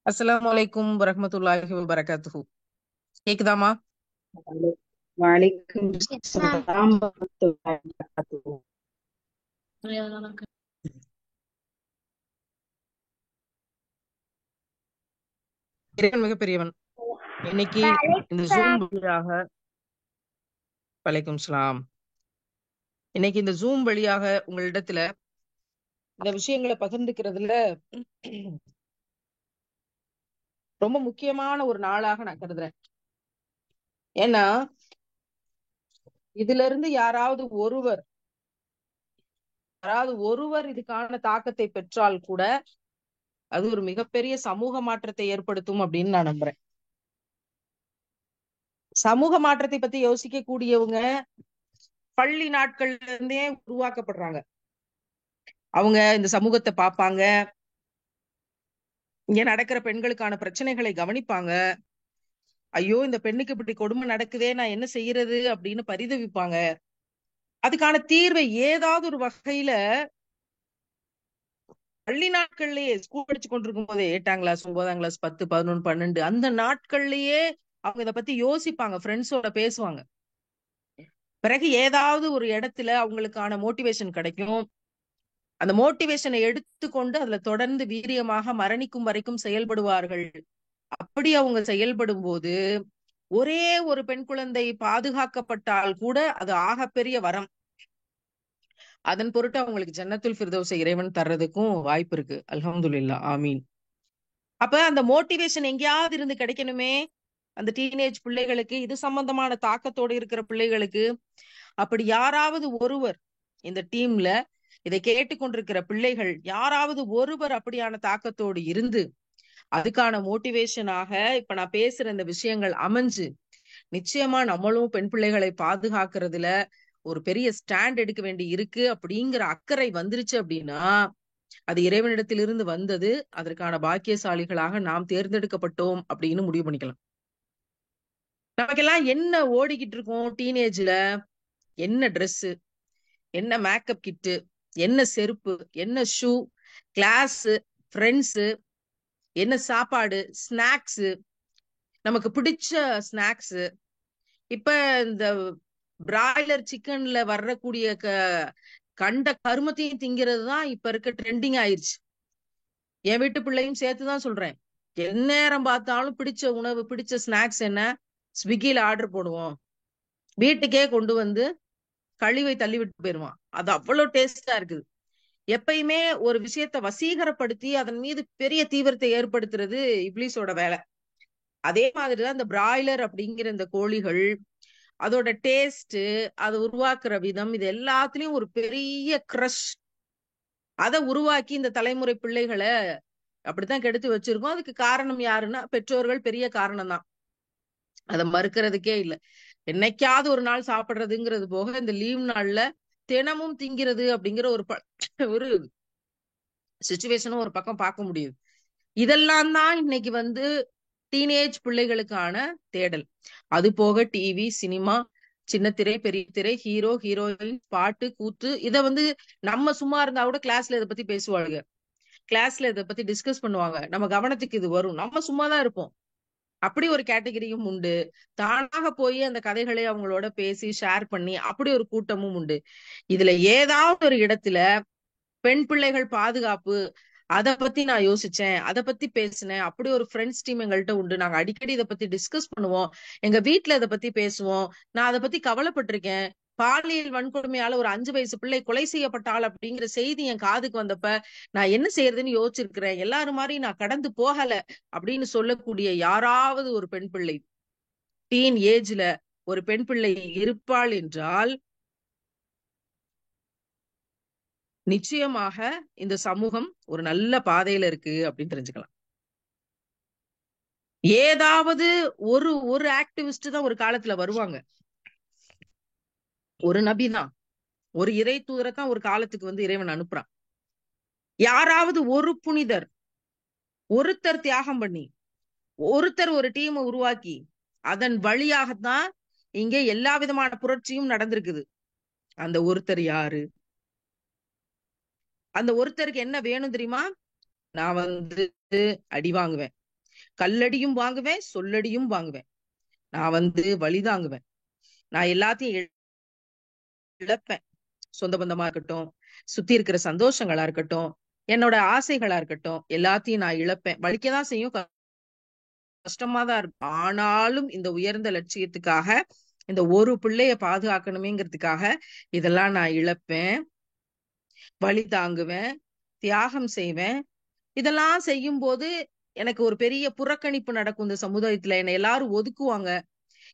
அஸ்ஸலாமு அலைக்கும் வரஹ்மத்துல்லாஹி வபரகாத்துஹு. கேக்குதாமா? வலைக்கும் ஸலாம் வரஹ்மத்துல்லாஹி வபரகாத்துஹு. இறைவன் மிகப்பெரியவன். இன்னைக்கு இந்த ஜூம் வழியாக வலைக்கும் ஸலாம். இன்னைக்கு இந்த ஜூம் வழியாக உங்களிடத்துல இந்த விஷயங்களை பகிர்ந்துக்கிறதுல ரொம்ப முக்கியமான ஒரு நாளாக நான் கருதுறேன். ஏன்னா இதுல இருந்து யாராவது ஒருவர் இதுக்கான தாக்கத்தை பெற்றால் கூட அது ஒரு மிகப்பெரிய சமூக மாற்றத்தை ஏற்படுத்தும் அப்படின்னு நான் நம்புறேன். சமூக மாற்றத்தை பத்தி யோசிக்க கூடியவங்க பள்ளி நாட்கள்ல இருந்தே உருவாக்கப்படுறாங்க. அவங்க இந்த சமூகத்தை பார்ப்பாங்க, இங்க நடக்கிற பெண்களுக்கான பிரச்சனைகளை கவனிப்பாங்க. ஐயோ, இந்த பெண்ணுக்கு இப்படி கொடுமை நடக்குதே, நான் என்ன செய்யறது அப்படின்னு பரிதவிப்பாங்க. அதுக்கான தீர்வை ஏதாவது ஒரு வகையில பள்ளி நாட்கள்லயே ஸ்கூல் படிச்சு கொண்டிருக்கும் போதே 8ஆம் கிளாஸ் 9ஆம் கிளாஸ் 10 11 12 அந்த நாட்கள்லயே அவங்க இதை பத்தி யோசிப்பாங்க, ஃப்ரெண்ட்ஸோட பேசுவாங்க. பிறகு ஏதாவது ஒரு இடத்துல அவங்களுக்கான மோட்டிவேஷன் கிடைக்கும். அந்த மோட்டிவேஷனை எடுத்துக்கொண்டு அதுல தொடர்ந்து வீரியமாக மரணிக்கும் வரைக்கும் செயல்படுவார்கள். அப்படி அவங்க செயல்படும் போது ஒரே ஒரு பெண் குழந்தை பாதுகாக்கப்பட்டால் கூட அது ஆகப்பெரிய வரம். அதன் பொருட்டு அவங்களுக்கு ஜன்னத்துல் ஃபிர்தௌஸை இறைவன் தர்றதுக்கும் வாய்ப்பு இருக்கு. அல்ஹம்துலில்லாஹ், ஆமீன். அப்ப அந்த மோட்டிவேஷன் எங்கேயாவது இருந்து கிடைக்கணுமே அந்த டீனேஜ் பிள்ளைகளுக்கு, இது சம்பந்தமான தாக்கத்தோடு இருக்கிற பிள்ளைகளுக்கு. அப்படி யாராவது ஒருவர் இந்த டீம்ல இதை கேட்டுக்கொண்டிருக்கிற பிள்ளைகள் யாராவது ஒருவர் அப்படியான தாக்கத்தோடு இருந்து அதுக்கான மோட்டிவேஷனாக இப்ப நான் பேசுற இந்த விஷயங்கள் அமைஞ்சு நிச்சயமா நம்மளும் பெண் பிள்ளைகளை பாதுகாக்கிறதுல ஒரு பெரிய ஸ்டாண்ட் எடுக்க வேண்டி இருக்கு அப்படிங்கிற அக்கறை வந்துருச்சு அப்படின்னா அது இறைவனிடத்திலிருந்து வந்தது. அதற்கான பாக்கியசாலிகளாக நாம் தேர்ந்தெடுக்கப்பட்டோம் அப்படின்னு முடிவு பண்ணிக்கலாம். நமக்கெல்லாம் என்ன ஓடிக்கிட்டு இருக்கோம் டீனேஜ்ல? என்ன ட்ரெஸ், என்ன மேக்கப் கிட்டு, என்ன செருப்பு, என்ன ஷூ, கிளாஸ், ஃப்ரெண்ட்ஸ், என்ன சாப்பாடு, ஸ்நாக்ஸ், நமக்கு பிடிச்ச ஸ்நாக்ஸ். இப்ப இந்த பிராய்லர் சிக்கன்ல வரக்கூடிய கண்ட கருமத்தையும் திங்கிறது தான் இப்ப இருக்க ட்ரெண்டிங் ஆயிருச்சு. என் வீட்டு பிள்ளையும் சேர்த்துதான் சொல்றேன். எந்நேரம் பார்த்தாலும் பிடிச்ச உணவு, பிடிச்ச ஸ்நாக்ஸ் என்ன, ஸ்விக்கில ஆர்டர் போடுவோம், வீட்டுக்கே கொண்டு வந்து கழிவை தள்ளி விட்டு போயிருவான். அது அவ்வளவு டேஸ்டா இருக்குது. எப்பயுமே ஒரு விஷயத்த வசீகரப்படுத்தி அதன் மீது பெரிய தீவிரத்தை ஏற்படுத்துறது இப்லீஸோட வேலை. அதே மாதிரிதான் இந்த பிராய்லர் அப்படிங்கிற இந்த கோழிகள், அதோட டேஸ்ட், அதை உருவாக்குற விதம், இது எல்லாத்துலயும் ஒரு பெரிய கிரஷ். அதை உருவாக்கி இந்த தலைமுறை பிள்ளைகளை அப்படித்தான் கெடுத்து வச்சிருக்கோம். அதுக்கு காரணம் யாருன்னா பெற்றோர்கள் பெரிய காரணம் தான். அதை மறுக்கிறதுக்கே இல்லை. என்னைக்காவது ஒரு நாள் சாப்பிடுறதுங்கிறது போக இந்த லீவ் நாள்ல தினமும் திங்கிறது அப்படிங்கிற ஒரு சிச்சுவேஷனும் ஒரு பக்கம் பார்க்க முடியுது. இதெல்லாம் தான் இன்னைக்கு டீனேஜ் பிள்ளைகளுக்கான தேடல். அது போக டிவி, சினிமா, சின்ன திரை, பெரிய திரை, ஹீரோ, ஹீரோயின், பாட்டு, கூத்து, இத நம்ம சும்மா இருந்தா கூட கிளாஸ்ல இதை பத்தி பேசுவாங்க, கிளாஸ்ல இதை பத்தி டிஸ்கஸ் பண்ணுவாங்க. நம்ம கவனத்துக்கு இது வரும், நம்ம சும்மாதான் இருப்போம். அப்படி ஒரு கேட்டகரியும் உண்டு. தானாக போய் அந்த கதைகளை அவங்களோட பேசி ஷேர் பண்ணி அப்படி ஒரு கூட்டமும் உண்டு. இதுல ஏதாவது ஒரு இடத்துல பெண் பிள்ளைகள் பாதுகாப்பு, அதை பத்தி நான் யோசிச்சேன், அதை பத்தி பேசினேன். அப்படி ஒரு ஃப்ரெண்ட்ஸ் டீம் எங்கள்கிட்ட உண்டு. நாங்க அடிக்கடி இதை பத்தி டிஸ்கஸ் பண்ணுவோம், எங்க வீட்டுல இதை பத்தி பேசுவோம். நான் அதை பத்தி கவலைப்பட்டிருக்கேன். பாலியல் வன்கொடுமையால ஒரு 5 வயசு பிள்ளை கொலை செய்யப்பட்டாள் அப்படிங்கிற செய்தி என் காதுக்கு வந்தப்ப நான் என்ன செய்யறதுன்னு யோசிச்சிருக்கிறேன். எல்லாரும் மாதிரி நான் கடந்து போகல அப்படின்னு சொல்லக்கூடிய யாராவது ஒரு பெண் பிள்ளை, டீன் ஏஜ்ல ஒரு பெண் பிள்ளை இருப்பாள் என்றால் நிச்சயமாக இந்த சமூகம் ஒரு நல்ல பாதையில இருக்கு அப்படின்னு தெரிஞ்சுக்கலாம். ஏதாவது ஒரு ஆக்டிவிஸ்ட் தான் ஒரு காலத்துல வருவாங்க. ஒரு நபி தான், ஒரு இறை தூதரத்தான் ஒரு காலத்துக்கு இறைவன் அனுப்புறான். யாராவது ஒரு புனிதர், ஒருத்தர் தியாகம் பண்ணி, ஒருத்தர் ஒரு டீமை உருவாக்கி அதன் வழியாகத்தான் இங்க எல்லா விதமான புரட்சியும் நடந்திருக்குது. அந்த ஒருத்தர் யாரு? அந்த ஒருத்தருக்கு என்ன வேணும் தெரியுமா? நான் அடி வாங்குவேன், கல்லடியும் வாங்குவேன், சொல்லடியும் வாங்குவேன். நான் வழி தாங்குவேன். நான் எல்லாத்தையும் இழப்பேன். சொந்த பந்தமா இருக்கட்டும், சுத்தி இருக்கிற சந்தோஷங்களா இருக்கட்டும், என்னோட ஆசைகளா இருக்கட்டும், எல்லாத்தையும் நான் இழப்பேன். வலிக்கதான் செய்யும், கஷ்டமா தான் இருக்கும். ஆனாலும் இந்த உயர்ந்த லட்சியத்துக்காக, இந்த ஒரு பிள்ளைய பாதுகாக்கணுமேங்கிறதுக்காக இதெல்லாம் நான் இழப்பேன், வழி தாங்குவேன், தியாகம் செய்வேன். இதெல்லாம் செய்யும் போது எனக்கு ஒரு பெரிய புறக்கணிப்பு நடக்கும். இந்த சமுதாயத்துல என்னை எல்லாரும் ஒதுக்குவாங்க,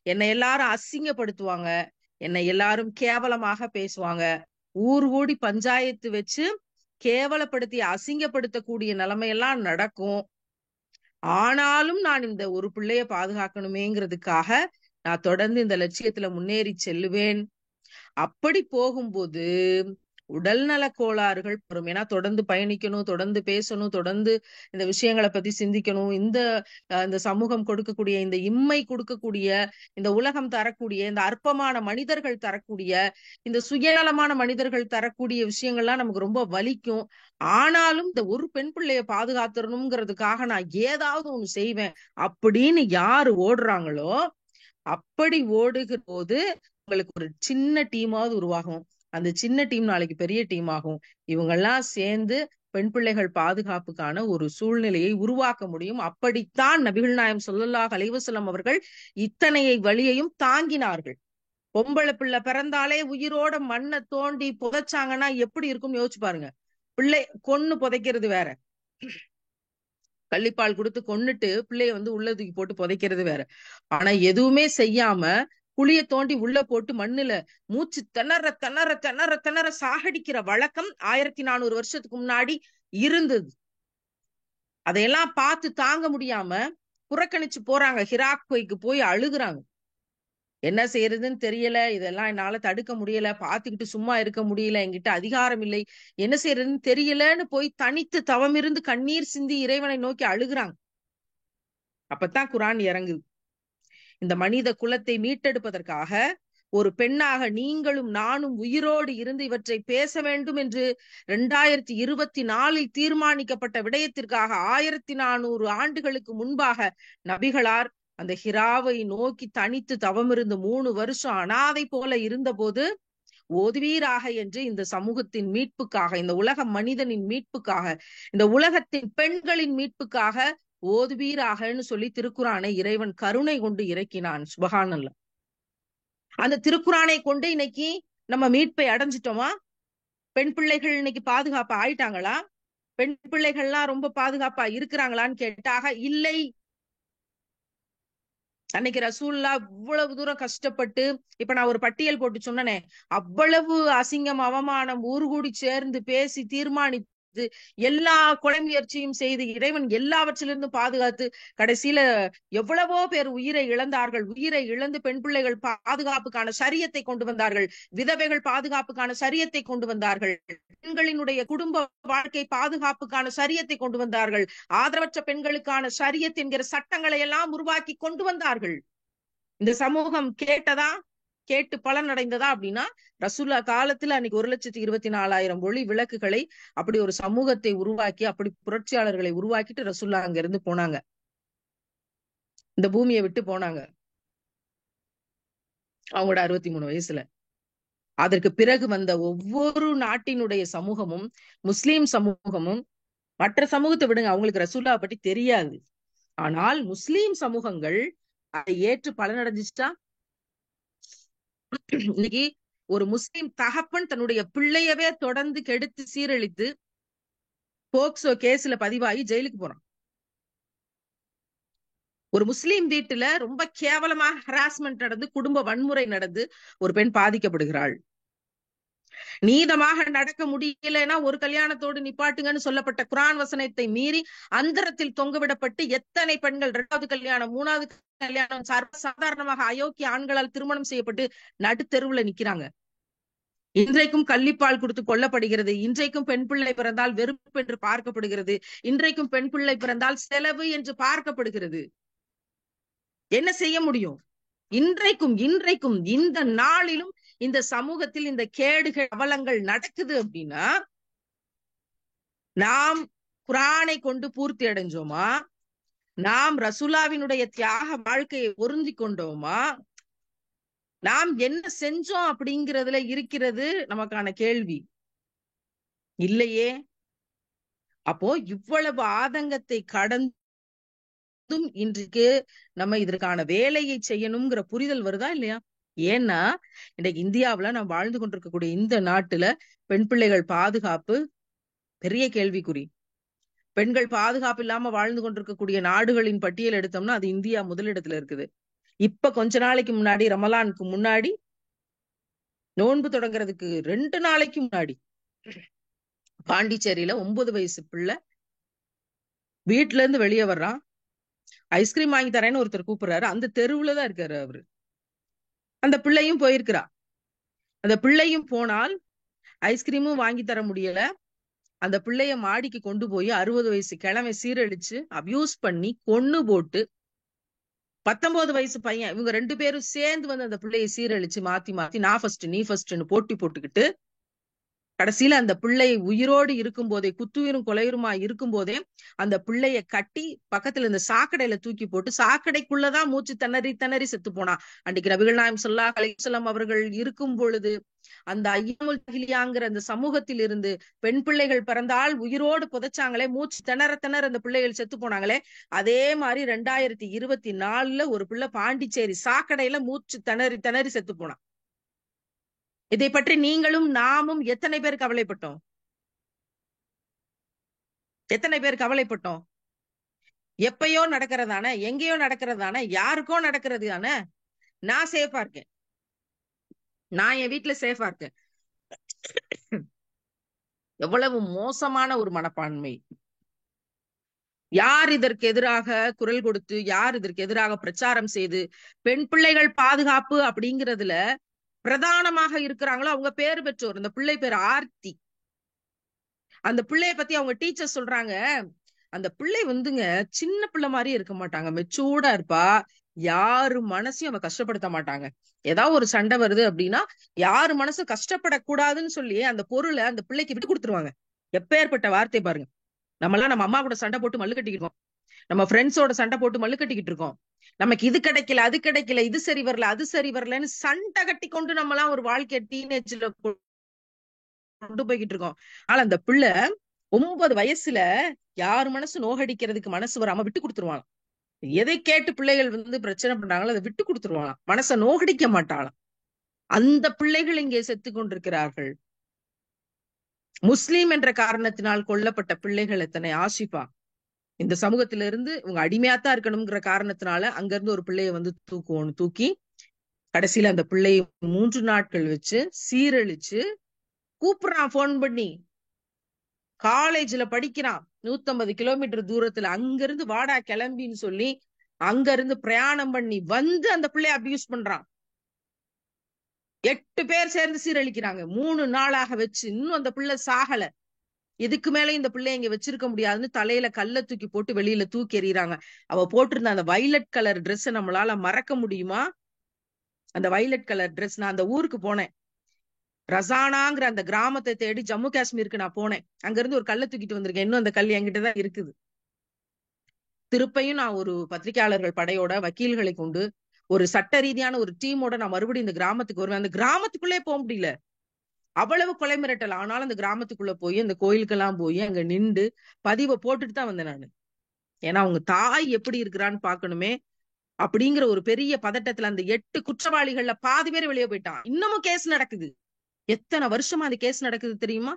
என்னை எல்லாரும் அசிங்கப்படுத்துவாங்க, என்னை எல்லாரும் கேவலமாக பேசுவாங்க. ஊர் கூடி பஞ்சாயத்து வச்சு கேவலப்படுத்தி அசிங்கப்படுத்தக்கூடிய நிலைமையெல்லாம் நடக்கும். ஆனாலும் நான் இந்த ஒரு பிள்ளைய பாதுகாக்கணுமேங்கிறதுக்காக நான் தொடர்ந்து இந்த லட்சியத்துல முன்னேறி செல்லுவேன். அப்படி போகும்போது உடல்நல கோளாறுகள் வரும். ஏன்னா தொடர்ந்து பயணிக்கணும், தொடர்ந்து பேசணும், தொடர்ந்து இந்த விஷயங்களை பத்தி சிந்திக்கணும். இந்த சமூகம் கொடுக்கக்கூடிய, இந்த இம்மை கொடுக்கக்கூடிய, இந்த உலகம் தரக்கூடிய, இந்த அற்பமான மனிதர்கள் தரக்கூடிய, இந்த சுயநலமான மனிதர்கள் தரக்கூடிய விஷயங்கள்லாம் நமக்கு ரொம்ப வலிக்கும். ஆனாலும் இந்த ஒரு பெண் பிள்ளைய பாதுகாத்துறணுங்கிறதுக்காக நான் ஏதாவது ஒண்ணு செய்வேன் அப்படின்னு யாரு ஓடுறாங்களோ, அப்படி ஓடுகிற போது உங்களுக்கு ஒரு சின்ன டீமாவது உருவாகும். அந்த சின்ன டீம் நாளைக்கு பெரிய டீம் ஆகும். இவங்கெல்லாம் சேர்ந்து பெண் பிள்ளைகள் பாதுகாப்புக்கான ஒரு சூழ்நிலையை உருவாக்க முடியும். அப்படித்தான் நபிகள் நாயகம் ஸல்லல்லாஹு அலைஹி வஸல்லம் அவர்கள் இத்தனையை வழியையும் தாங்கினார்கள். பொம்பளை பிள்ளை பிறந்தாலே உயிரோட மண்ணை தோண்டி புதைச்சாங்கன்னா எப்படி இருக்கும்னு யோசிச்சு பாருங்க. பிள்ளை கொன்னு புதைக்கிறது வேற, கள்ளிப்பால் கொடுத்து கொன்னுட்டு பிள்ளைய உள்ளதுக்கு போட்டு புதைக்கிறது வேற. ஆனா எதுவுமே செய்யாம குழிய தோண்டி உள்ள போட்டு மண்ணுல மூச்சு திணற திணற திணற திணற சாகடிக்கிற வழக்கம் 1400 வருஷத்துக்கு முன்னாடி இருந்தது. அதையெல்லாம் பார்த்து தாங்க முடியாம புறக்கணிச்சு போறாங்க. ஹிராக்வைக்கு போய் அழுகுறாங்க. என்ன செய்யறதுன்னு தெரியல, இதெல்லாம் என்னால தடுக்க முடியல, பாத்துக்கிட்டு சும்மா இருக்க முடியல, என்கிட்ட அதிகாரம் இல்லை, என்ன செய்யறதுன்னு தெரியலன்னு போய் தனித்து தவம் இருந்து கண்ணீர் சிந்தி இறைவனை நோக்கி அழுகுறாங்க. அப்பதான் குர்ஆன் இறங்குது. இந்த மனித குலத்தை மீட்டெடுப்பதற்காக ஒரு பெண்ணாக நீங்களும் நானும் உயிரோடு இருந்து இவற்றை பேச வேண்டும் என்று 2024 தீர்மானிக்கப்பட்ட விடயத்திற்காக 1400 ஆண்டுகளுக்கு முன்பாக நபிகளார் அந்த ஹிராவை நோக்கி தனித்து தவமிருந்து 3 வருஷம் அனாதை போல இருந்த போது ஓதுவீராக என்று இந்த சமூகத்தின் மீட்புக்காக, இந்த உலக மனிதனின் மீட்புக்காக, இந்த உலகத்தின் பெண்களின் மீட்புக்காக ஓதுவீராகன்னு சொல்லி திருக்குரானை இறைவன் கருணை கொண்டு இறக்கினான். சுபஹானல்லாஹ். அந்த திருக்குரானை கொண்டு இன்னைக்கு நம்ம மீட்பை அடைஞ்சிட்டோமா? பெண் பிள்ளைகள் இன்னைக்கு பாதுகாப்பா ஆயிட்டாங்களா? பெண் பிள்ளைகள்லாம் ரொம்ப பாதுகாப்பா இருக்கிறாங்களான்னு கேட்டாக இல்லை. அன்னைக்கு ரசூல்லா இவ்வளவு தூரம் கஷ்டப்பட்டு, இப்ப நான் ஒரு பட்டியல் போட்டு சொன்னனே, அவ்வளவு அசிங்கம் அவமானம் ஊர்கூடி சேர்ந்து பேசி தீர்மானித்து எல்லா கொலை முயற்சியும் செய்து இறைவன் எல்லாவற்றிலிருந்து பாதுகாத்து கடைசியில எவ்வளவோ பேர் உயிரை இழந்தார்கள். உயிரை இழந்து பெண் பிள்ளைகள் பாதுகாப்புக்கான சரியத்தை கொண்டு வந்தார்கள், விதவைகள் பாதுகாப்புக்கான சரியத்தை கொண்டு வந்தார்கள், பெண்களினுடைய குடும்ப வாழ்க்கை பாதுகாப்புக்கான சரியத்தை கொண்டு வந்தார்கள், ஆதரவற்ற பெண்களுக்கான சரியத் என்கிற சட்டங்களை எல்லாம் உருவாக்கி கொண்டு வந்தார்கள். இந்த சமூகம் கேட்டு பலன் அடைந்ததா அப்படின்னா, ரசூல்லா காலத்துல அன்னைக்கு 1,24,000 ஒளி விளக்குகளை, அப்படி ஒரு சமூகத்தை உருவாக்கி, அப்படி புரட்சியாளர்களை உருவாக்கிட்டு ரசூல்லா அங்க இருந்து போனாங்க, இந்த பூமியை விட்டு போனாங்க அவங்களோட 63 வயசுல. அதற்கு பிறகு வந்த ஒவ்வொரு நாட்டினுடைய சமூகமும், முஸ்லிம் சமூகமும், மற்ற சமூகத்தை விடுங்க, அவங்களுக்கு ரசூல்லா பற்றி தெரியாது, ஆனால் முஸ்லிம் சமூகங்கள் அதை ஏற்று பலனடைஞ்சிச்சா? இன்னைக்கு ஒரு முஸ்லிம் தகப்பன் தன்னுடைய பிள்ளையவே தொடர்ந்து கெடுத்து சீரழித்து போக்சோ கேஸ்ல பதிவாகி ஜெயிலுக்கு போறான். ஒரு முஸ்லிம் வீட்டுல ரொம்ப கேவலமாக ஹராஸ்மெண்ட் நடந்து, குடும்ப வன்முறை நடந்து ஒரு பெண் பாதிக்கப்படுகிறாள். நீதமாக நடக்க முடியலன்னா ஒரு கல்யாணத்தோடு நிப்பாட்டுங்கன்னு சொல்லப்பட்ட குர்ஆன் வசனத்தை மீறி அந்தரத்தில் தொங்கவிடப்பட்டு எத்தனை பெண்கள் 2வது கல்யாணம் 3வது கல்யாணம் சாதாரணமாக அயோக்கிய ஆண்களால் திருமணம் செய்யப்பட்டு நடுத்தெருவுல நிக்கிறாங்க. இன்றைக்கும் கள்ளிப்பால் கொடுத்து கொல்லப்படுகிறது. இன்றைக்கும் பெண் பிள்ளை பிறந்தால் வெறுப்பு என்று பார்க்கப்படுகிறது. இன்றைக்கும் பெண் பிள்ளை பிறந்தால் செலவு என்று பார்க்கப்படுகிறது. என்ன செய்ய முடியும்? இன்றைக்கும் இந்த நாளிலும் இந்த சமூகத்தில் இந்த கேடுகள் அவலங்கள் நடக்குது அப்படின்னா, நாம் குர்ஆனை கொண்டு பூர்த்தி அடைஞ்சோமா? நாம் ரசூலாவினுடைய தியாக வாழ்க்கையை பொருந்தி கொண்டோமா? நாம் என்ன செஞ்சோம் அப்படிங்கிறதுல இருக்கிறது நமக்கான கேள்வி. இல்லையே. அப்போ இவ்வளவு ஆதங்கத்தை கடந்தும் இன்றைக்கு நம்ம இதற்கான வேலையை செய்யணுங்கிற புரிதல் வருதா இல்லையா? ஏன்னா இன்றைக்கு இந்தியாவுல நாம் வாழ்ந்து கொண்டிருக்கக்கூடிய இந்த நாட்டுல பெண் பிள்ளைகள் பாதுகாப்பு பெரிய கேள்விக்குறி. பெண்கள் பாதுகாப்பு இல்லாம வாழ்ந்து கொண்டிருக்கக்கூடிய நாடுகளின் பட்டியல் எடுத்தோம்னா அது இந்தியா முதலிடத்துல இருக்குது. இப்ப கொஞ்ச நாளைக்கு முன்னாடி, ரமலானுக்கு முன்னாடி, நோன்பு தொடங்குறதுக்கு 2 நாளைக்கு முன்னாடி பாண்டிச்சேரியில 9 வயசு பிள்ளை வீட்டுல இருந்து வெளியே வர்றான். ஐஸ்கிரீம் வாங்கி தரேன்னு ஒருத்தர் கூப்பிடுறாரு. அந்த தெருவுலதான் இருக்காரு அவரு. அந்த பிள்ளையும் போயிருக்கிறா. அந்த பிள்ளையும் போனால் ஐஸ்கிரீமும் வாங்கி தர முடியல. அந்த பிள்ளைய மாடிக்கு கொண்டு போய் 60 வயசு கிழமை சீரழிச்சு அபியூஸ் பண்ணி கொன்னு போட்டு 19 வயசு பையன் இவங்க 2 பேரும் சேர்ந்து வந்து அந்த பிள்ளையை சீரழிச்சு மாத்தி மாத்தி நான் ஃபர்ஸ்ட் நீ ஃபர்ஸ்ட்னு போட்டி போட்டுக்கிட்டு கடைசியில அந்த பிள்ளை உயிரோடு இருக்கும் போதே, குத்துயிரும் கொலையுருமா இருக்கும் போதே அந்த பிள்ளைய கட்டி பக்கத்துல இந்த சாக்கடையில தூக்கி போட்டு சாக்கடைக்குள்ளதான் மூச்சு திணறி செத்து போனான். அன்றைக்கு நபிகள் நாயகம் ஸல்லல்லாஹு அலைஹி வஸல்லம் அவர்கள் இருக்கும் பொழுது அந்த ஐயமுல் ஜாஹிலியாங்கிற அந்த சமூகத்தில் இருந்து பெண் பிள்ளைகள் பிறந்தால் உயிரோடு புதைச்சாங்களே, மூச்சு திணற அந்த பிள்ளைகள் செத்து போனாங்களே, அதே மாதிரி 2024 ஒரு பிள்ளை பாண்டிச்சேரி சாக்கடையில மூச்சு திணறி செத்து போனான். இதை பற்றி நீங்களும் நாமும் எத்தனை பேர் கவலைப்பட்டோம்? எத்தனை பேர் கவலைப்பட்டோம்? எப்பயோ நடக்கிறதானே, எங்கேயோ நடக்கிறதானே, யாருக்கோ நடக்கிறது தானே. நான் சேஃபா இருக்கேன். நான் என் வீட்டுல சேஃபா இருக்கேன். எவ்வளவு மோசமான ஒரு மனப்பான்மை. யார் இதற்கு எதிராக குரல் கொடுத்து, யார் இதற்கு எதிராக பிரச்சாரம் செய்து பெண் பிள்ளைகள் பாதுகாப்பு அப்படிங்கிறதுல பிரதானமாக இருக்கிறாங்களோ அவங்க பேர் பெற்றோர். அந்த பிள்ளை பேர் ஆர்த்தி. அந்த பிள்ளைய பத்தி அவங்க டீச்சர் சொல்றாங்க, அந்த பிள்ளை வந்துங்க சின்ன பிள்ளை மாதிரி இருக்க மாட்டாங்க, மெச்சூர்டா இருப்பா. யாரு மனசையும் அவ கஷ்டப்படுத்த மாட்டாங்க. ஏதாவது ஒரு சண்டை வருது அப்படின்னா யாரு மனசும் கஷ்டப்படக்கூடாதுன்னு சொல்லி அந்த பொருளை அந்த பிள்ளைக்கு விட்டு கொடுத்துருவாங்க. எப்பேற்பட்ட வார்த்தை பாருங்க. நம்ம அம்மா கூட சண்டை போட்டு மல்லு கட்டிக்கிட்டு இருக்கோம். நம்ம ஃப்ரெண்ட்ஸோட சண்டை போட்டு மல்லு கட்டிக்கிட்டு இருக்கோம். நமக்கு இது கிடைக்கல, அது கிடைக்கல, இது சரி வரல, அது சரி வரலன்னு சண்டை கட்டி கொண்டு நம்மலாம் ஒரு வாழ்க்கை டீனேஜ்ல கொண்டு போய்கிட்டு இருக்கோம். ஆனா அந்த பிள்ளை 9 வயசுல யாரு மனசு நோகடிக்கிறதுக்கு மனசு வராம விட்டு கொடுத்துருவாங்க. எதை கேட்டு பிள்ளைகள் வந்து பிரச்சனை பண்றாங்களோ அதை விட்டு கொடுத்துருவாங்க. மனசை நோகடிக்க மாட்டாளாம். அந்த பிள்ளைகள் இங்கே செத்து கொண்டிருக்கிறார்கள். முஸ்லீம் என்ற காரணத்தினால் கொல்லப்பட்ட பிள்ளைகள் எத்தனை. ஆசிஃபா இந்த சமூகத்தில இருந்து இவங்க அடிமையாத்தான் இருக்கணுங்கிற காரணத்தினால அங்க இருந்து ஒரு பிள்ளைய வந்து தூக்கி கடைசியில அந்த பிள்ளையை 3 நாட்கள் வச்சு சீரழிச்சு கூப்பிடுறான் போன் பண்ணி. காலேஜ்ல படிக்கிறான், 150 கிலோமீட்டர் தூரத்துல. அங்க இருந்து வாடா கிளம்பின்னு சொல்லி அங்க இருந்து பிரயாணம் பண்ணி வந்து அந்த பிள்ளைய அபியூஸ் பண்றான். 8 பேர் சேர்ந்து சீரழிக்கிறாங்க 3 நாளாக வச்சு. இன்னும் அந்த பிள்ளை சாகல. இதுக்கு மேல இந்த பிள்ளை இங்க வச்சிருக்க முடியாதுன்னு தலையில கல்ல தூக்கி போட்டு வெளியில தூக்கி எறிகிறாங்க. அவ போட்டிருந்த அந்த வயலட் கலர் ட்ரெஸ் நம்மளால மறக்க முடியுமா? அந்த வயலட் கலர் ட்ரெஸ். நான் அந்த ஊருக்கு போனேன், ரசானாங்கிற அந்த கிராமத்தை தேடி ஜம்மு காஷ்மீருக்கு நான் போனேன். அங்க இருந்து ஒரு கல்லை தூக்கிட்டு வந்திருக்கேன். இன்னும் அந்த கல் என்கிட்டதான் இருக்குது. திருப்பையும் நான் ஒரு பத்திரிகையாளர்கள் படையோட வக்கீல்களை கொண்டு ஒரு சட்ட ரீதியான ஒரு டீமோட நான் மறுபடியும் இந்த கிராமத்துக்கு வருவேன். அந்த கிராமத்துக்குள்ளே போக முடியல, அவ்வளவு கொலை மிரட்டல். ஆனாலும் அந்த கிராமத்துக்குள்ள போய் அந்த கோயிலுக்கெல்லாம் போய் அங்க நின்று பதிவை போட்டுட்டு தான் வந்தேன் நானு. ஏன்னா அவங்க தாய் எப்படி இருக்கிறான்னு பாக்கணுமே அப்படிங்கிற ஒரு பெரிய பதட்டத்துல அந்த 8 குற்றவாளிகள்ல பாதி பேர் வெளியே போயிட்டான். இன்னமும் கேஸ் நடக்குது. எத்தனை வருஷமா அந்த கேஸ் நடக்குது தெரியுமா?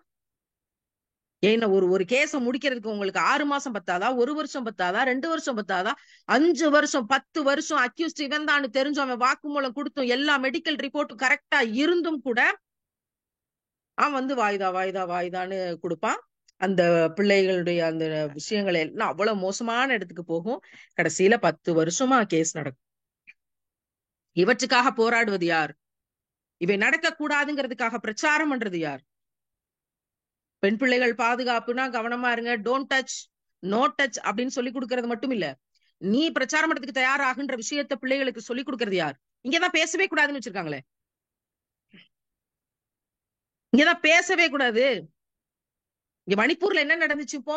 ஏன்னா ஒரு கேஸ முடிக்கிறதுக்கு உங்களுக்கு 6 மாசம் பத்தாதா, 1 வருஷம் பத்தாதா, 2 வருஷம் பத்தாதா, 5 வருஷம் 10 வருஷம் அக்யூஸ்ட் இவன் தான் தெரிஞ்சு அவன் வாக்குமூலம் கொடுத்தும் எல்லா மெடிக்கல் ரிப்போர்ட்டும் கரெக்டா இருந்தும் கூட அவன் வந்து வாய்தான்னு கொடுப்பான். அந்த பிள்ளைகளுடைய அந்த விஷயங்கள் எல்லாம் அவ்வளவு மோசமான இடத்துக்கு போகும். கடைசியில 10 வருஷமா கேஸ் நடக்கும். இவற்றுக்காக போராடுவது யார்? இவை நடக்க கூடாதுங்கிறதுக்காக பிரச்சாரம் பண்றது யார்? பெண் பிள்ளைகள் பாதுகாப்புனா கவனமா இருங்க, டோன்ட் டச், நோ டச் அப்படின்னு சொல்லி கொடுக்கறது மட்டும் இல்ல, நீ பிரச்சாரம் பண்றதுக்கு தயாராகுன்ற விஷயத்த பிள்ளைகளுக்கு சொல்லி கொடுக்கறது யார்? இங்கதான் பேசவே கூடாதுன்னு வச்சிருக்காங்களே. இங்கதான் பேசவே கூடாது. இங்க மணிப்பூர்ல என்ன நடந்துச்சு இப்போ?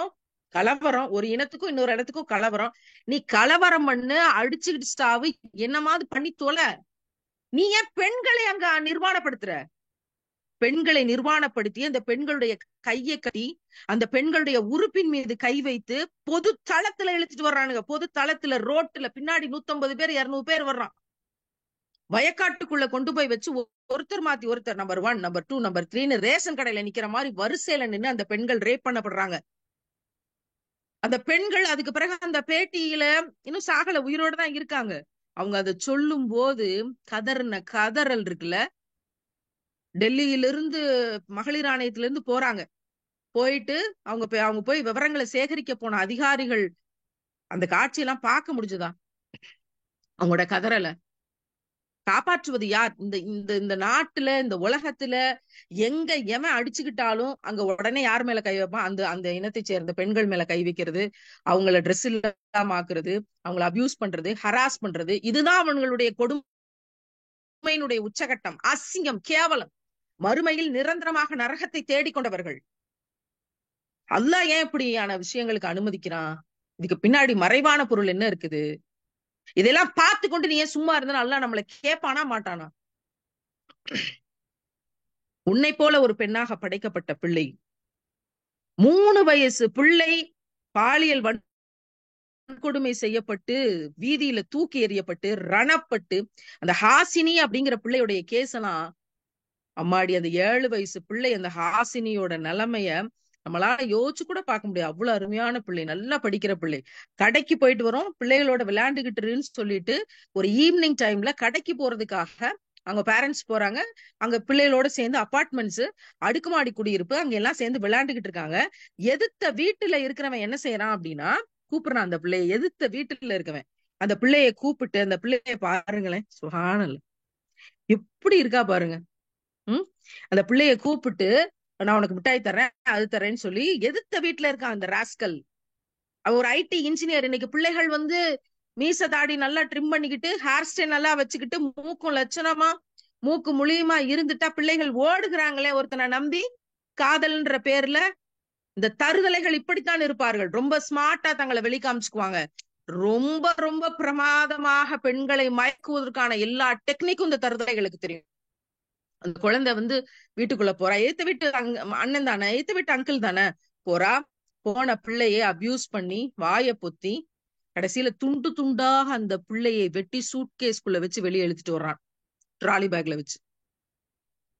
கலவரம், ஒரு இனத்துக்கும் இன்னொரு இடத்துக்கும் கலவரம். நீ கலவரம் பண்ணு, அடிச்சுக்கிட்டு என்னமாவது பண்ணி தொலை. நீ ஏன் பெண்களை அங்க நிர்வாணப்படுத்துற? பெண்களை நிர்வாணப்படுத்தி அந்த பெண்களுடைய கையை கட்டி அந்த பெண்களுடைய உறுப்பின் மீது கை வைத்து பொது தளத்துல இழுத்துட்டு வர்றானுங்க. பொது தளத்துல ரோட்டுல பின்னாடி 150 பேர் 200 பேர் வர்றான். வயக்காட்டுக்குள்ள கொண்டு போய் வச்சு ஒருத்தர் மாத்தி ஒருத்தர் நம்பர் 1 நம்பர் 2 நம்பர் 3ன்னு ரேஷன் கடையில நிக்கிற மாதிரி வரிசையில நின்று அந்த பெண்கள் ரேப் பண்ணப்படுறாங்க. அந்த பெண்கள் அதுக்கு பிறகு அந்த பேட்டியில இன்னும் சாகல, உயிரோட தான் இருக்காங்க. அவங்க அதை சொல்லும் போது கதறல் இருக்குல்ல. டெல்லியிலிருந்து மகளிர் ஆணையத்துல இருந்து போறாங்க. போயிட்டு அவங்க போய் விவரங்களை சேகரிக்க போன அதிகாரிகள் அந்த காட்சியெல்லாம் பார்க்க முடிஞ்சுதா? அவங்களோட கதறலை காப்பாற்றுவது யார்? இந்த இந்த இந்த நாட்டுல, இந்த உலகத்துல எங்க எவன் அடிச்சுக்கிட்டாலும் அங்க உடனே யார் மேல கை வைப்பான்? அந்த அந்த இனத்தை சேர்ந்த பெண்கள் மேல கை வைக்கிறது, அவங்கள ட்ரெஸ் இல்லாம ஆக்குறது, அவங்கள அபியூஸ் பண்றது, ஹராஸ் பண்றது. இதுதான் அவங்களுடைய கொடுமையினுடைய உச்சகட்டம். அசிங்கம், கேவலம். மறுமையில் நிரந்தரமாக நரகத்தை தேடிக்கொண்டவர்கள். அல்லாஹ் ஏன் இப்படியான விஷயங்களுக்கு அனுமதிக்கிறான்? இதுக்கு பின்னாடி மறைவான பொருள் என்ன இருக்குது? இதெல்லாம் பார்த்து கொண்டு நீ ஏன் சும்மா இருந்தா அல்லாஹ் நம்மளை கேட்பானா மாட்டானா? உன்னை போல ஒரு பெண்ணாக படைக்கப்பட்ட பிள்ளை, 3 வயசு பிள்ளை பாலியல் வன்கொடுமை செய்யப்பட்டு வீதியில தூக்கி எறியப்பட்டு ரணப்பட்டு, அந்த ஹாசினி அப்படிங்கிற பிள்ளையுடைய கேசலாம் அம்மாடி, அந்த 7 வயசு பிள்ளை, அந்த ஹாசினியோட நிலைமைய நம்மளால யோசிச்சு கூட பார்க்க முடியாது. அவ்வளவு அருமையான பிள்ளை, நல்லா படிக்கிற பிள்ளை. கடைக்கு போயிட்டு வரோம், பிள்ளைகளோட விளையாண்டுகிட்டுருன்னு சொல்லிட்டு ஒரு ஈவினிங் டைம்ல கடைக்கு போறதுக்காக அவங்க பேரண்ட்ஸ் போறாங்க. அங்க பிள்ளைகளோட சேர்ந்து அபார்ட்மெண்ட்ஸ், அடுக்குமாடி குடியிருப்பு, அங்க எல்லாம் சேர்ந்து விளையாண்டுகிட்டு இருக்காங்க. எதிர்த்த வீட்டுல இருக்கிறவன் என்ன செய்யறான் அப்படின்னா, கூப்பிடுறான் அந்த பிள்ளைய. எதிர்த்த வீட்டுல இருக்கவன் அந்த பிள்ளைய கூப்பிட்டு, அந்த பிள்ளைய பாருங்களேன், சுப்ஹானல்லாஹ் எப்படி இருக்கா பாருங்க. அந்த பிள்ளைய கூப்பிட்டு, நான் உனக்கு மிட்டாய் தரேன், அது தரேன்னு சொல்லி எதிர்த்த வீட்டுல இருக்கான் அந்த ராஸ்கல். ஒரு ஐடி இன்ஜினியர். இன்னைக்கு பிள்ளைகள் மீச தாடி நல்லா ட்ரிம் பண்ணிக்கிட்டு, ஹேர் ஸ்டைல் நல்லா வச்சுக்கிட்டு, மூக்கும் லட்சணமா மூக்கு முழியுமா இருந்துட்டா பிள்ளைகள் ஓடுகிறாங்களே ஒருத்தனை நம்பி காதல்ன்ற பேர்ல. இந்த தருதலைகள் இப்படித்தான் இருப்பார்கள். ரொம்ப ஸ்மார்ட்டா தங்களை வெளிக்காமிச்சுக்குவாங்க. ரொம்ப ரொம்ப பிரமாதமாக பெண்களை மயக்குவதற்கான எல்லா டெக்னிக்கும் இந்த தருதலைகளுக்கு தெரியும். அந்த குழந்தை வீட்டுக்குள்ள போறா, எய்த்த வீட்டு அண்ணன் தானே, எய்த்த வீட்டு அங்கிள் தானே, போறா. போன பிள்ளையை அபியூஸ் பண்ணி வாய பொத்தி கடைசியில துண்டு துண்டாக அந்த பிள்ளையை வெட்டி சூட்கேஸ்குள்ள வச்சு வெளியே இழுத்துட்டு வர்றான், ட்ராலி பேக்ல வச்சு.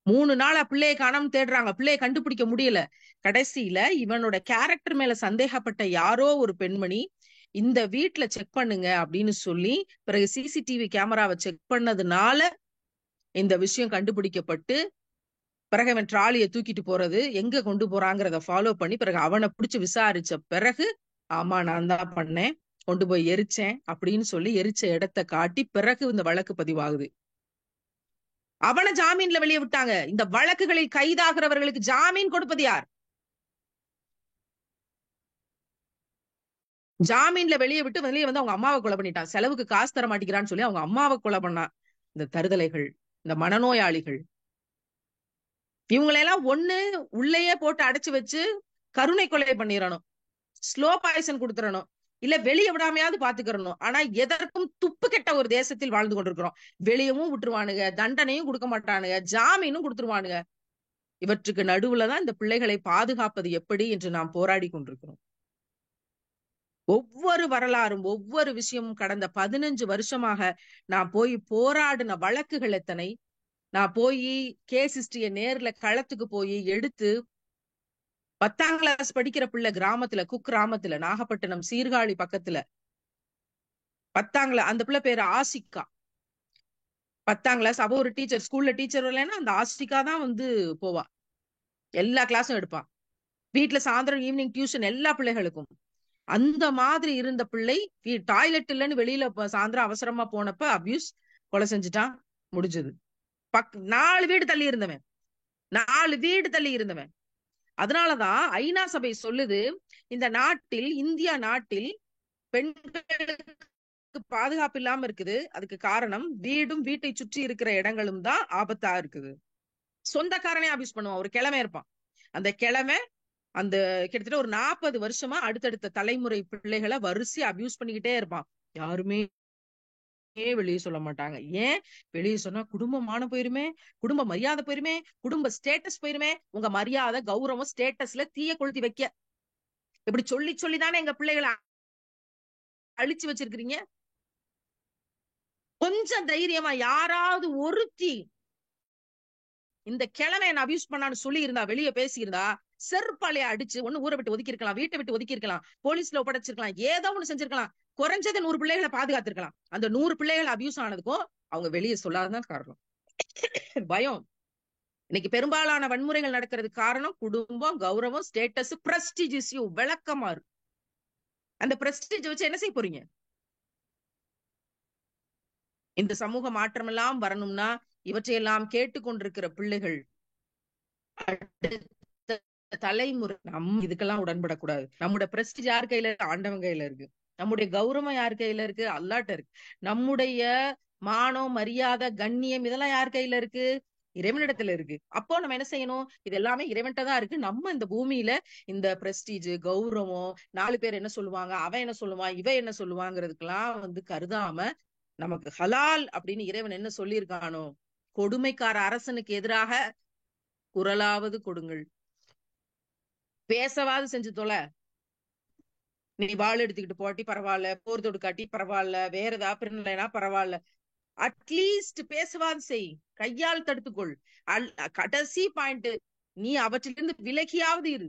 3 நாளா பிள்ளையை காணாம தேடுறாங்க, பிள்ளையை கண்டுபிடிக்க முடியல. கடைசியில இவனோட கேரக்டர் மேல சந்தேகப்பட்ட யாரோ ஒரு பெண்மணி, இந்த வீட்டுல செக் பண்ணுங்க அப்படின்னு சொல்லி பிறகு சிசிடிவி கேமராவை செக் பண்ணதுனால இந்த விஷயம் கண்டுபிடிக்கப்பட்டு, பிறகு அவன் ட்ராலியை தூக்கிட்டு போறது, எங்க கொண்டு போறாங்கிறத ஃபாலோ பண்ணி பிறகு அவனை பிடிச்சு விசாரிச்ச பிறகு, ஆமா நான் தான் பண்ணேன், கொண்டு போய் எரிச்சேன் அப்படின்னு சொல்லி எரிச்ச இடத்தை காட்டி பிறகு இந்த வழக்கு பதிவாகுது. அவனை ஜாமீன்ல வெளியே விட்டாங்க. இந்த வழக்குகளில் கைதாகிறவர்களுக்கு ஜாமீன் கொடுப்பது யார்? ஜாமீன்ல வெளியே விட்டு வெளியே அவங்க அம்மாவை கொலை பண்ணிட்டான். செலவுக்கு காசு தர மாட்டேங்கிறான்னு சொல்லி அவங்க அம்மாவை கொலை பண்ணான். இந்த தருதலைகள், இந்த மனநோயாளிகள், இவங்களெல்லாம் ஒண்ணு உள்ளேயே போட்டு அடைச்சு வச்சு கருணை கொலை பண்ணிடணும், ஸ்லோ பாய்சன் கொடுத்துடணும், இல்ல வெளியே விடாமையாவது பாத்துக்கிறணும். ஆனா எதற்கும் துப்பு கெட்ட ஒரு தேசத்தில் வாழ்ந்து கொண்டிருக்கிறோம். வெளியவும் விட்டுருவானுங்க, தண்டனையும் கொடுக்க மாட்டானுங்க, ஜாமீனும் கொடுத்துருவானுங்க. இவற்றுக்கு நடுவுலதான் இந்த பிள்ளைகளை பாதுகாப்பது எப்படி என்று நாம் போராடி கொண்டிருக்கிறோம். ஒவ்வொரு வரலாறும் ஒவ்வொரு விஷயமும் கடந்த 15 வருஷமாக நான் போய் போராடின வழக்குகள் எத்தனை, நான் போய் கேஸ் ஹிஸ்டரிய நேர்ல களத்துக்கு போய் எடுத்து 10ஆம் கிளாஸ் படிக்கிற பிள்ளை கிராமத்துல, குக்கிராமத்துல, நாகப்பட்டினம் சீர்காழி பக்கத்துல 10ஆம் கிளாஸ், அந்த பிள்ளை பேரு ஆசிகா. 10ஆம் கிளாஸ். அவ ஒரு டீச்சர், ஸ்கூல்ல டீச்சர் இல்லைன்னா அந்த ஆசிகா தான் போவா, எல்லா கிளாஸும் எடுப்பான். வீட்டுல சாயந்தரம் ஈவினிங் டியூஷன் எல்லா பிள்ளைகளுக்கும். அந்த மாதிரி இருந்த பிள்ளை டாய்லெட் இல்லைன்னு வெளியில சாயந்தரம் அவசரமா போனப்ப அபியூஸ், கொலை செஞ்சுட்டான், முடிஞ்சது. 4 வீடு தள்ளி இருந்தவன், 4 வீடு தள்ளி இருந்தவன். அதனாலதான் ஐநா சபை சொல்லுது, இந்த நாட்டில், இந்தியா நாட்டில் பெண்களுக்கு பாதுகாப்பு இல்லாம இருக்குது. அதுக்கு காரணம் வீடும் வீட்டை சுற்றி இருக்கிற இடங்களும் தான் ஆபத்தா இருக்குது. சொந்தக்காரனே அபியூஸ் பண்ணுவான். ஒரு கிழமை இருப்பான், அந்த கிழமை அந்த கிட்டத்தட்ட ஒரு 40 வருஷமா அடுத்தடுத்த தலைமுறை பிள்ளைகளை வரிசை அபியூஸ் பண்ணிக்கிட்டே இருப்பான். யாருமே வெளியே சொல்ல மாட்டாங்க. ஏன்? வெளியே சொன்னா குடும்பம் மானம் போயிருமே, குடும்ப மரியாதை போயிருமே, குடும்ப ஸ்டேட்டஸ் போயிருமே. உங்க மரியாதை கௌரவம் ஸ்டேட்டஸ்ல தீய கொளுத்தி வைக்க இப்படி சொல்லி சொல்லிதானே எங்க பிள்ளைகளை அழிச்சு வச்சிருக்கிறீங்க. கொஞ்சம் தைரியமா யாராவது ஒருத்தி இந்த கிழமை என்ன அபியூஸ் பண்ணான்னு சொல்லி இருந்தா, வெளியே பேசி இருந்தா, செருப்பாலைய அடிச்சு ஒண்ணு ஊரை விட்டு ஒதுக்கி இருக்கலாம், வீட்டை விட்டு ஒதுக்கி இருக்கலாம், போலீஸ்ல ஒப்படைச்சிருக்கலாம், ஏதோ ஒண்ணு செஞ்சிருக்கலாம். குறைஞ்சது 100 பிள்ளைகளை பாதுகாத்திருக்கலாம். அந்த 100 பிள்ளைகள் அபியூஸ் ஆனதுக்கும் அவங்க வெளியே சொல்லாததான் காரணம். பயம். இன்னைக்கு பெரும்பாலான வன்முறைகள் நடக்கிறதுக்கு காரணம் குடும்பம், கௌரவம், ஸ்டேட்டஸ், பிரஸ்டீஜ் இஷ்யூ. விளக்கமாறு அந்த பிரஸ்டீஜ் வச்சு என்ன செய்ய போறீங்க? இந்த சமூக மாற்றம் எல்லாம் வரணும்னா இவற்றையெல்லாம் கேட்டுக்கொண்டிருக்கிற பிள்ளைகள் தலைமுறை இதுக்கெல்லாம் உடன்படக்கூடாது. நம்முடைய பிரஸ்டீஜ் யார் கையில இருக்கு? ஆண்டவன் கையில இருக்கு. நம்முடைய கௌரவம் யார் கையில இருக்கு? அல்லாட்ட இருக்கு. நம்முடைய மானம், மரியாதை, கண்ணியம் இதெல்லாம் யார் கையில இருக்கு? இறைவனிடத்துல இருக்கு. அப்போ நம்ம என்ன செய்யணும்? இது எல்லாமே இறைவன்கிட்ட தான் இருக்கு. நம்ம இந்த பூமியில இந்த பிரஸ்டீஜ், கௌரவம், 4 பேர் என்ன சொல்லுவாங்க, அவன் என்ன சொல்லுவான், இவ என்ன சொல்லுவாங்கிறதுக்கெல்லாம் கருதாம நமக்கு ஹலால் அப்படின்னு இறைவன் என்ன சொல்லியிருக்கானோ, கொடுமைக்கார அரசனுக்கு எதிராக குரலாவது கொடுங்கள், பேசவாது செஞ்சு தொலை. நீ வாள் எடுத்துக்கிட்டு போட்டி பரவாயில்ல, போர் தொடு காட்டி பரவாயில்ல, வேற ஏதாவது பிரினா பரவாயில்ல, அட்லீஸ்ட் பேசவாது செய், கையால் தடுத்துக்கொள். கடைசி பாயிண்ட், நீ அவற்றிலிருந்து விலகியாவது இரு.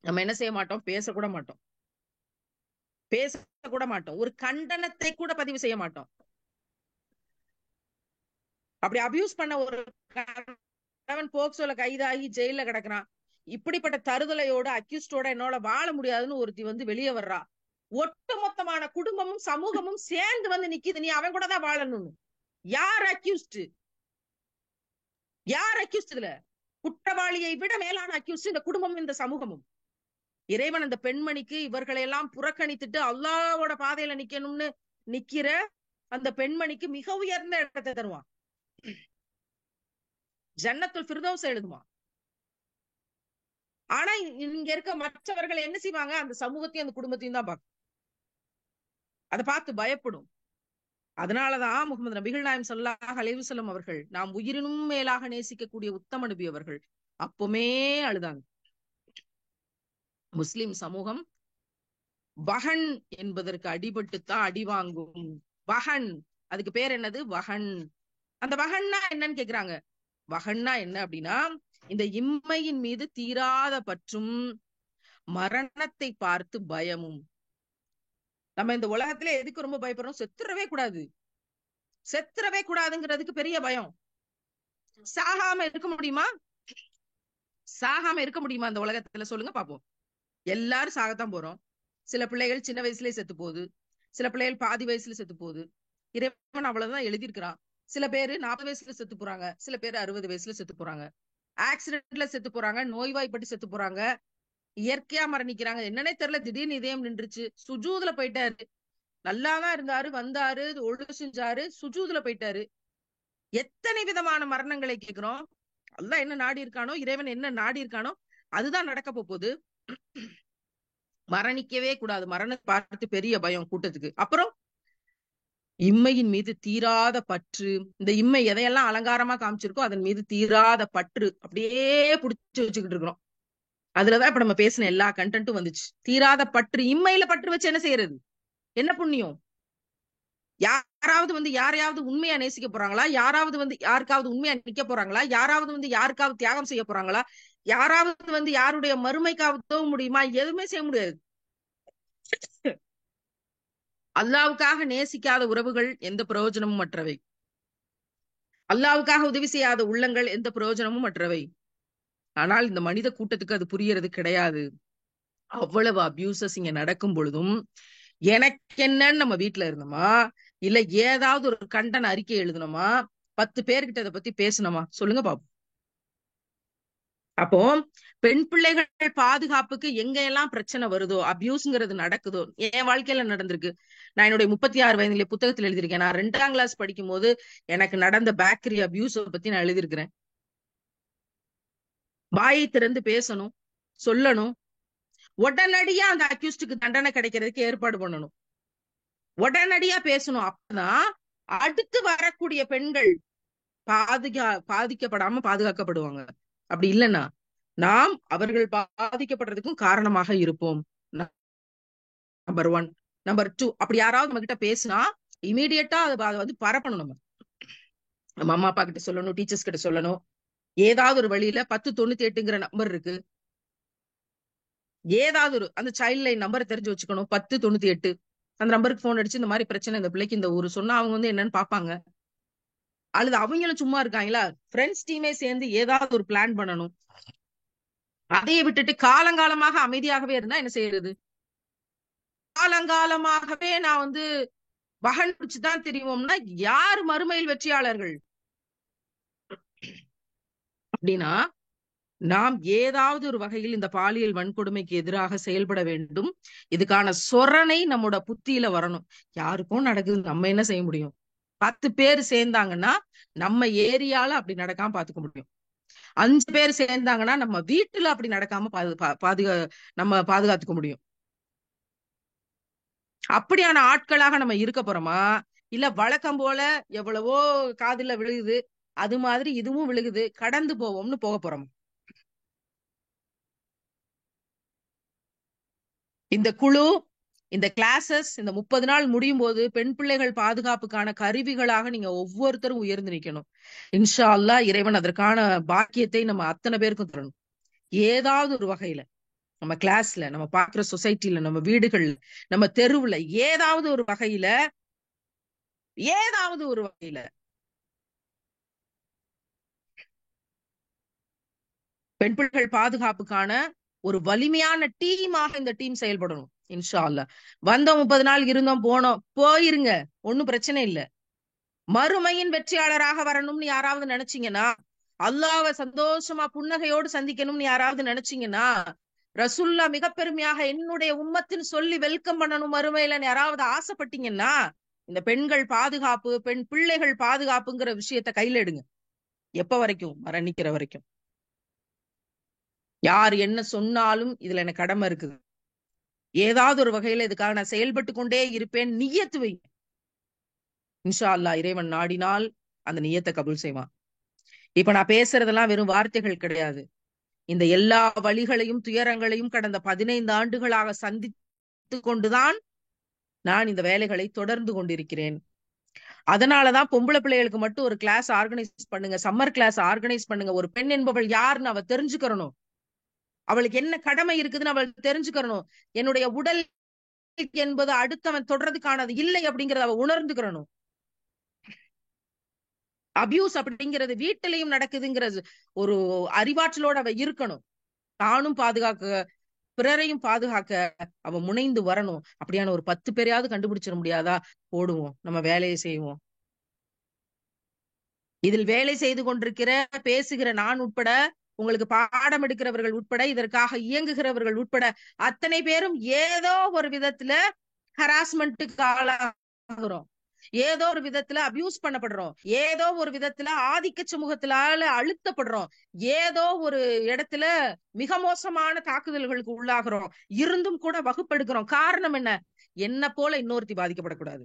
நம்ம என்ன செய்ய மாட்டோம்? பேசக்கூட மாட்டோம். பேசக்கூட மாட்டோம். ஒரு கண்டனத்தை கூட பதிவு செய்ய மாட்டோம். அப்படி அபியூஸ் பண்ண ஒரு போக்சோல கைதாகி ஜெயில கிடக்குறான். இப்படிப்பட்ட தருதலையோட அக்யூஸ்டோட என்னோட வாழ முடியாதுன்னு ஒருத்தி வெளியே வர்றா. ஒட்டுமொத்தமான குடும்பமும் சமூகமும் சேர்ந்து நிக்குது, நீ அவன் கூட தான் வாழணும்னு. யார் அக்யூஸ்ட்? யார் அக்யூஸ்ட்? இதுல குற்றவாளியை விட மேலான அக்யூஸ்ட் இந்த குடும்பமும் இந்த சமூகமும். இறைவன் அந்த பெண்மணிக்கு இவர்களை எல்லாம் புறக்கணித்துட்டு அல்லாஹ்வோட பாதையில நிக்கணும்னு நிக்கிற அந்த பெண்மணிக்கு மிக உயர்ந்த இடத்தை தருவான். ஜன்னத்துல் ஃபிர்தௌஸ் எழுதுவான். ஆனா இங்க இருக்க மற்றவர்கள் என்ன செய்வாங்க? அந்த சமூகத்தையும் அந்த குடும்பத்தையும் தான் பார்க்கும். அதை பார்த்து பயப்படும். அதனாலதான் முகமது நபிகள் நாயம் ஸல்லல்லாஹு அலைஹி வஸல்லம் அவர்கள், நாம் உயிரினும் மேலாக நேசிக்கக்கூடிய உத்தம நபி அவர்கள் அப்பமே அழுதாங்க. முஸ்லிம் சமூகம் வகன் என்பதற்கு அடிபட்டுத்தான் அடி வாங்கும். வகன், அதுக்கு பேர் என்னது? வகன். அந்த வகன்னா என்னன்னு கேக்குறாங்க. வகன்னா என்ன அப்படின்னா, இந்த இம்மையின் மீது தீராத பற்றும் மரணத்தை பார்த்து பயமும். நம்ம இந்த உலகத்துல எதுக்கு ரொம்ப பயப்படுறோம்? செத்துறவே கூடாது, செத்துறவே கூடாதுங்கிறதுக்கு பெரிய பயம். சாகாம இருக்க முடியுமா? சாகாம இருக்க முடியுமா இந்த உலகத்துல? சொல்லுங்க பாப்போம். எல்லாரும் சாகத்தான் போறோம். சில பிள்ளைகள் சின்ன வயசுலயே செத்து போகுது, சில பிள்ளைகள் பாதி வயசுல செத்து போகுது. இறைவன் அவ்வளவுதான் எழுதியிருக்கிறான். சில பேரு 40 வயசுல செத்து போறாங்க, சில பேரு 60 வயசுல செத்து போறாங்க, ஆக்சிடென்ட்ல செத்து போறாங்க, நோய்வாய்ப்பட்டு செத்து போறாங்க, இயற்கையா மரணிக்கிறாங்க. என்னன்னே தெரியல, திடீர்னு இதயம் நின்றுச்சு, சுஜூதுல போயிட்டாரு, நல்லாதான் இருந்தாரு, வந்தாரு, ஒழு செஞ்சாரு, சுஜூதுல போயிட்டாரு. எத்தனை விதமான மரணங்களை கேட்கிறோம். அல்லாஹ் என்ன நாடி இருக்கானோ, இறைவன் என்ன நாடி இருக்கானோ அதுதான் நடக்க போகுது. மரணிக்கவே கூடாது. மரணத்தை பார்த்து பெரிய பயம் கூட்டத்துக்கு. அப்புறம் இம்மையின் மீது தீராத பற்று. இந்த இம்மை எதையெல்லாம் அலங்காரமா காமிச்சிருக்கோ அதன் மீது தீராத பற்று அப்படியே புடிச்சு வச்சுக்கிட்டு இருக்கிறோம். அதுலதான் இப்ப நம்ம பேசின எல்லா கண்டென்ட்டும் வந்துச்சு. தீராத பற்று. இம்மையில பற்று வச்சு என்ன செய்யறது? என்ன புண்ணியம்? யாராவது யாரையாவது உண்மையா நேசிக்க போறாங்களா? யாராவது யாருக்காவது உண்மையா நிக்க போறாங்களா? யாராவது யாருக்காவது தியாகம் செய்ய போறாங்களா? யாராவது யாருடைய மறுமைக்காவது உதவ முடியுமா? எதுவுமே செய்ய முடியாது. அல்லாவுக்காக நேசிக்காத உறவுகள் எந்த பிரயோஜனமும் மற்றவை. அல்லாவுக்காக உதவி செய்யாத உள்ளங்கள் எந்த பிரயோஜனமும் மற்றவை. ஆனால் இந்த மனித கூட்டத்துக்கு அது புரியறது கிடையாது. அவ்வளவு அபியூசஸ் இங்க நடக்கும் பொழுதும் எனக்கு என்னன்னு நம்ம வீட்டுல இருந்தோமா, இல்ல ஏதாவது ஒரு கண்டன அறிக்கை எழுதணுமா, 10 பேர்கிட்ட இதை பத்தி பேசணுமா? சொல்லுங்க பாப்போம். அப்போ பெண் பிள்ளைகள் பாதுகாப்புக்கு எங்க எல்லாம் பிரச்சனை வருதோ, அபியூஸ்ங்கிறது நடக்குதோ, என் வாழ்க்கையில நடந்திருக்கு. நான் என்னுடைய 36 வயதுல புத்தகத்தில் எழுதியிருக்கேன். நான் 2ஆம் கிளாஸ் படிக்கும் போது எனக்கு நடந்த பேக்கரி அபியூஸ் பத்தி நான் எழுதியிருக்கிறேன். வாயை திறந்து பேசணும். சொல்லணும். உடனடியா அந்த அக்யூஸ்டுக்கு தண்டனை கிடைக்கிறதுக்கு ஏற்பாடு பண்ணணும். உடனடியா பேசணும். அப்பதான் அடுத்து வரக்கூடிய பெண்கள் பாதிக்கப்படாம பாதுகாக்கப்படுவாங்க. அப்படி இல்லைன்னா நாம் அவர்கள் பாதிக்கப்படுறதுக்கும் காரணமாக இருப்போம். நம்பர் 1. நம்பர் 2, அப்படி யாராவது நம்ம கிட்ட பேசினா இமீடியட்டா அதை வந்து பரப்பணும். நம்ம அம்மா அப்பா கிட்ட சொல்லணும், டீச்சர்ஸ் கிட்ட சொல்லணும். ஏதாவது ஒரு வழியில 1098ங்கிற நம்பர் இருக்கு, ஏதாவது ஒரு அந்த சைல்ட் லைன் நம்பரை தெரிஞ்சு வச்சுக்கணும். 1098 அந்த நம்பருக்கு போன் அடிச்சு இந்த மாதிரி பிரச்சனை, இந்த பிள்ளைக்கு இந்த ஊரு சொன்னா அவங்க வந்து என்னன்னு பாப்பாங்க. அல்லது அவங்களும் சும்மா இருக்காங்களா, ஃப்ரெண்ட்ஸ் டீமே சேர்ந்து ஏதாவது ஒரு பிளான் பண்ணணும். அதையே விட்டுட்டு காலங்காலமாக அமைதியாகவே இருந்தா என்ன செய்யறது? காலங்காலமாகவே நான் வந்து வகன் பிடிச்சுதான் தெரியும்னா யார் மறுமையில் வெற்றியாளர்கள்? அப்படின்னா நாம் ஏதாவது ஒரு வகையில் இந்த பாலியல் வன்கொடுமைக்கு எதிராக செயல்பட வேண்டும். இதுக்கான சொரணை நம்மோட புத்தியில வரணும். யாருக்கும் நடக்குது, நம்ம என்ன செய்ய முடியும்? 10 பேர் சேர்ந்தாங்கன்னா நம்ம ஏரியால அப்படி நடக்காம பாத்துக்க முடியும். 5 பேர் சேர்ந்தாங்கன்னா நம்ம வீட்டுல அப்படி நடக்காம நம்ம பாதுகாத்துக்க முடியும். அப்படியான ஆட்களாக நம்ம இருக்க போறோமா, இல்ல வழக்கம் போல எவ்வளவோ காதுல விழுகுது அது மாதிரி இதுவும் விழுகுது கடந்து போவோம்னு போக போறோம்? இந்த குழு, இந்த கிளாஸஸ், இந்த 30 நாள் முடியும் போது பெண் பிள்ளைகள் பாதுகாப்புக்கான கருவிகளாக நீங்க ஒவ்வொருத்தரும் உயர்ந்து நிக்கணும். இன்ஷா அல்லாஹ் இறைவன் அதற்கான பாக்கியத்தை நம்ம அத்தனை பேருக்கும் தரணும். ஏதாவது ஒரு வகையில நம்ம கிளாஸ்ல, நம்ம பாக்குற சொசைட்டில, நம்ம வீடுகள்ல, நம்ம தெருவுல, ஏதாவது ஒரு வகையில பெண் பிள்ளைகள் பாதுகாப்புக்கான ஒரு வலிமையான டீமாக இந்த டீம் செயல்படணும். இன்ஷா அல்லாஹ். வந்தோம் 30 நாள் இருந்தோம் போனோம், போயிருங்க, ஒன்னும் பிரச்சனை இல்ல. மறுமையின் வெற்றியாளராக வரணும்னு யாராவது நினைச்சீங்கன்னா, அல்லாஹ்வை சந்தோஷமா புன்னகையோடு சந்திக்கணும்னு யாராவது நினைச்சீங்கன்னா, ரசூல்லா மிக பெருமையாக என்னுடைய உம்மத்தின்னு சொல்லி வெல்கம் பண்ணணும் மறுமையில யாராவது ஆசைப்பட்டீங்கன்னா, இந்த பெண்கள் பாதுகாப்பு, பெண் பிள்ளைகள் பாதுகாப்புங்கிற விஷயத்த கையில எடுங்க. எப்ப வரைக்கும்? மரணிக்கிற வரைக்கும். யார் என்ன சொன்னாலும் இதுல எனக்கு கடமை இருக்குது. ஏதாவது ஒரு வகையில இதுக்காக நான் செயல்பட்டு கொண்டே இருப்பேன். நியத்து வைங்க. இன்ஷா அல்லாஹ் இறைவன் நாடினால் அந்த நியத்தை கபூல் செய்வான். இப்ப நான் பேசுறதெல்லாம் வெறும் வார்த்தைகள் கிடையாது. இந்த எல்லா வழிகளையும் துயரங்களையும் கடந்த 15 ஆண்டுகளாக சந்தித்து கொண்டுதான் நான் இந்த வேலைகளை தொடர்ந்து கொண்டிருக்கிறேன். அதனாலதான் பொம்பளை பிள்ளைகளுக்கு மட்டும் ஒரு கிளாஸ் ஆர்கனைஸ் பண்ணுங்க, சம்மர் கிளாஸ் ஆர்கனைஸ் பண்ணுங்க. ஒரு பெண் என்பவள் யாருன்னு அவ தெரிஞ்சுக்கணும். அவளுக்கு என்ன கடமை இருக்குதுன்னு அவள் தெரிஞ்சுக்கணும். என்னுடைய உடல் என்பது அடுத்தவன் தொடர்றதுக்கானது இல்லை அப்படிங்கறத அவ உணர்ந்துக்கிறணும். அபியூஸ் அப்படிங்கிறது வீட்டிலையும் நடக்குதுங்கிறது ஒரு அறிவாற்றலோட அவ இருக்கணும். தானும் பாதுகாக்க, பிறரையும் பாதுகாக்க அவ முனைந்து வரணும். அப்படியான ஒரு 10 பேரையாவது கண்டுபிடிச்சிட முடியாதா? போடுவோம், நம்ம வேலையை செய்வோம். இதில் வேலை செய்து கொண்டிருக்கிற, பேசுகிற நான் உட்பட, உங்களுக்கு பாடம் எடுக்கிறவர்கள் உட்பட, இதற்காக இயங்குகிறவர்கள் உட்பட அத்தனை பேரும் ஏதோ ஒரு விதத்துல ஹராஸ்மெண்ட்டுக்கு ஆளாகிறோம், ஏதோ ஒரு விதத்துல அபியூஸ் பண்ணப்படுறோம், ஏதோ ஒரு விதத்துல ஆதிக்க சமூகத்தினால அழுத்தப்படுறோம், ஏதோ ஒரு இடத்துல மிக மோசமான தாக்குதல்களுக்கு உள்ளாகிறோம். இருந்தும் கூட வகுப்பெடுக்கிறோம். காரணம் என்ன? என்ன போல இன்னொருத்தி பாதிக்கப்படக்கூடாது.